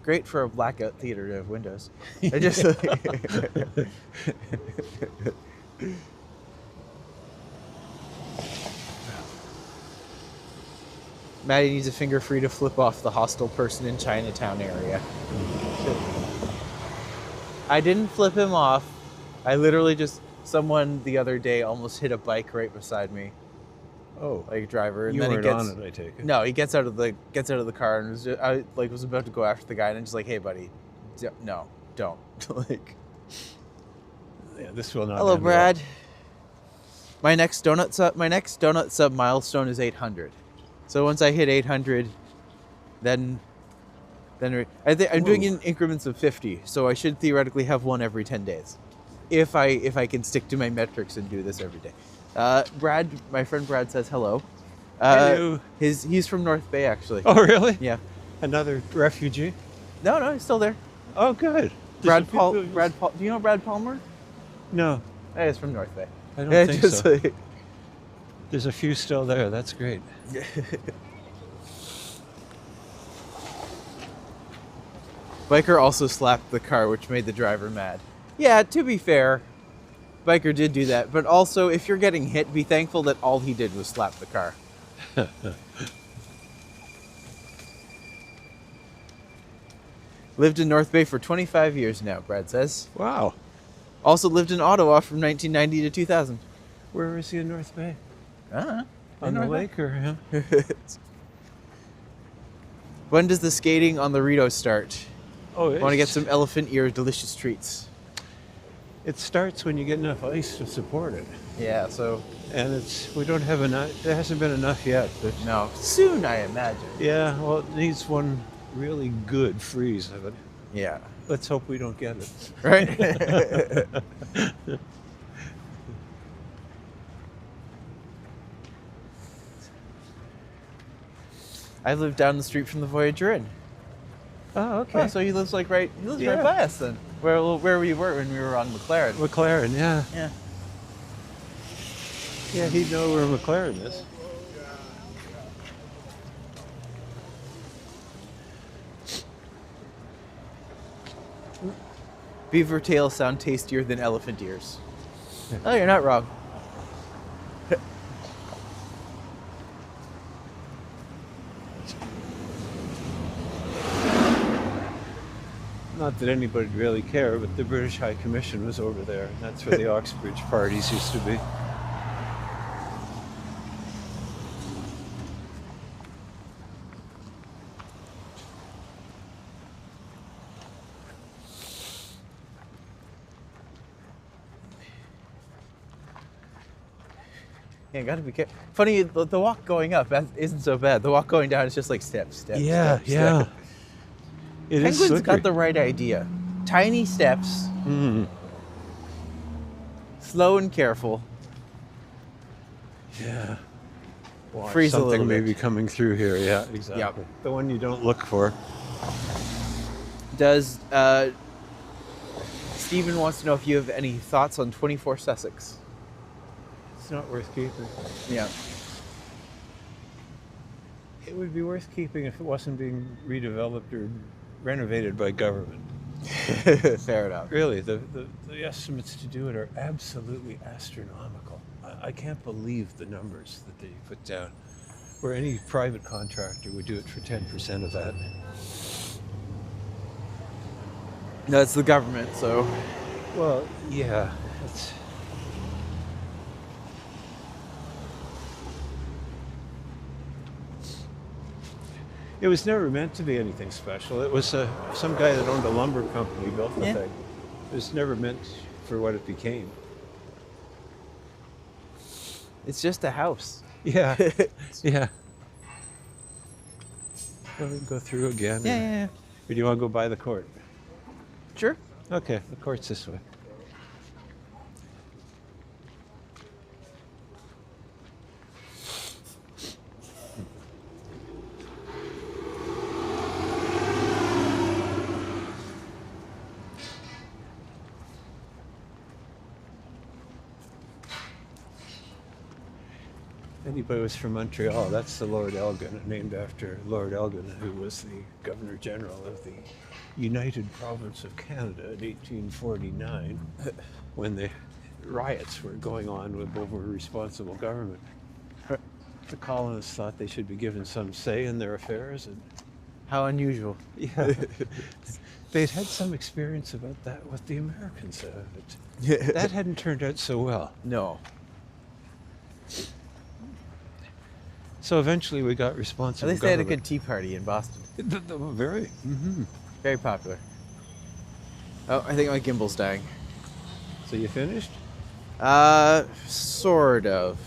Great for a blackout theater to have windows. I just Maddie needs a finger free to flip off the hostile person in Chinatown area. I didn't flip him off. I literally just, someone the other day almost hit a bike right beside me. Oh, like a driver, and you then weren't he gets on it, I take it. No, he gets out of the car and was just, I was about to go after the guy, and I'm just like, hey buddy, no, don't. Like, yeah, this will not. Hello, end Brad. well. My next donut sub milestone is 800. So once I hit 800, then I think I'm doing it in increments of 50. So I should theoretically have one every 10 days, if I can stick to my metrics and do this every day. Brad, my friend Brad says hello. Hello. He's from North Bay, actually. Oh, really? Yeah. Another refugee? No, he's still there. Oh, good. Brad Paul. Do you know Brad Palmer? No. Hey, he's from North Bay. I don't think so. Like, there's a few still there. That's great. Biker also slapped the car, which made the driver mad. Yeah, to be fair, Biker did do that. But also, if you're getting hit, be thankful that all he did was slap the car. Lived in North Bay for 25 years now, Brad says. Wow. Also lived in Ottawa from 1990 to 2000. Where is he in North Bay? On On the lake or? Yeah. When does the skating on the Rito start? Oh, I want to get some elephant ear delicious treats. It starts when you get enough ice to support it. Yeah, so... And we don't have enough, there hasn't been enough yet. But no, soon I imagine. Yeah, well, it needs one really good freeze of it. Yeah. Let's hope we don't get it. Right? I live down the street from the Voyager Inn. Oh, okay. Oh, so he lives right by us then. Where we were when we were on McLaren. McLaren, yeah. Yeah. Yeah, he'd know where McLaren is. Beaver tails sound tastier than elephant ears. Oh, you're not wrong. Not that anybody really cared, but the British High Commission was over there, and that's where the Oxbridge parties used to be. Yeah, gotta be careful. Funny, the walk going up isn't so bad. The walk going down is just like steps. Yeah. It is Penguin's slippery. got the right idea. Tiny steps. Slow and careful. Yeah. Watch Freeze a something little may bit. be coming through here. Yeah, exactly. Yep. The one you don't look for. Does Stephen wants to know if you have any thoughts on 24 Sussex? It's not worth keeping. Yeah. It would be worth keeping if it wasn't being redeveloped or renovated by government. Fair enough. Really, the estimates to do it are absolutely astronomical. I can't believe the numbers that they put down, where any private contractor would do it for 10% of that. No, it's the government, so. Well, yeah. It was never meant to be anything special. It was some guy that owned a lumber company built the Yeah. thing. It was never meant for what it became. It's just a house. Yeah, yeah. Well, we can go through again. Yeah. Or do you want to go by the court? Sure. Okay, the court's this way. Anybody who's from Montreal, that's the Lord Elgin, named after Lord Elgin, who was the Governor General of the United Province of Canada in 1849, when the riots were going on over responsible government. The colonists thought they should be given some say in their affairs, and How unusual. yeah, they'd had some experience about that with the Americans. That hadn't turned out so well. No. So eventually we got At responsible least they had a government. good tea party in Boston. Very. Very popular. Oh, I think my gimbal's dying. So you finished? Sort of.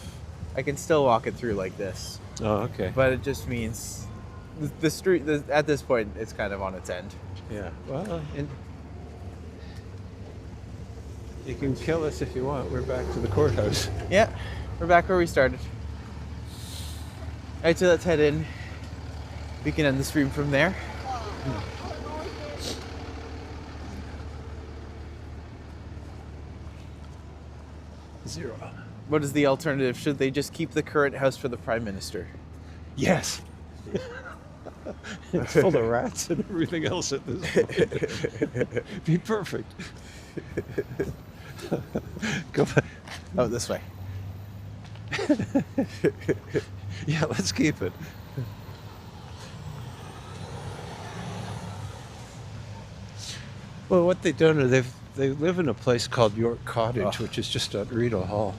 I can still walk it through like this, Oh, okay. but it just means the street. At this point, it's kind of on its end. Yeah. Well, and you can kill us if you want. We're back to the courthouse. Yeah, we're back where we started. All right, so let's head in. We can end the stream from there. Zero. What is the alternative? Should they just keep the current house for the Prime Minister? Yes. It's full of rats and everything else at this point. Be perfect. Go back. Oh, this way. Yeah, let's keep it. Well, what they've done is they live in a place called York Cottage, Oh. which is just at Rideau Hall.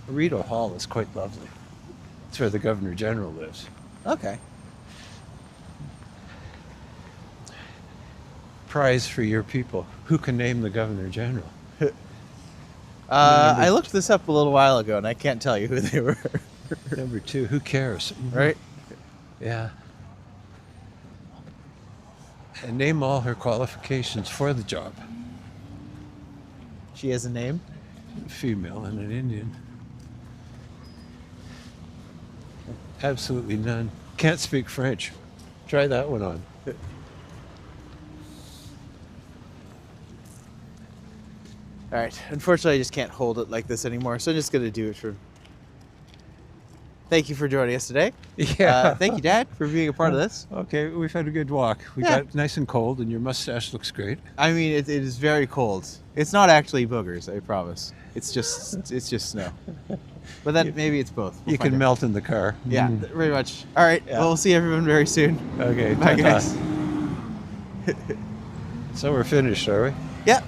Rideau Hall is quite lovely. It's where the Governor General lives. Okay. Prize for your people. Who can name the Governor General? I looked this up a little while ago, and I can't tell you who they were. Number 2, who cares? Right? Yeah. And name all her qualifications for the job. She has a name. Female and an Indian. Absolutely none. Can't speak French. Try that one on. All right. Unfortunately, I just can't hold it like this anymore, so I'm just gonna do it for. Thank you for joining us today. Yeah. Thank you, Dad, for being a part of this. Okay, we've had a good walk. We Yeah. got nice and cold, and your mustache looks great. I mean, it is very cold. It's not actually boogers, I promise. It's just snow. But then maybe it's both. We'll You find can out. melt in the car. Yeah, Mm. very much. All right. Yeah. Well, we'll see everyone very soon. Okay. Bye, ta-ta. guys. So we're finished, are we? Yeah.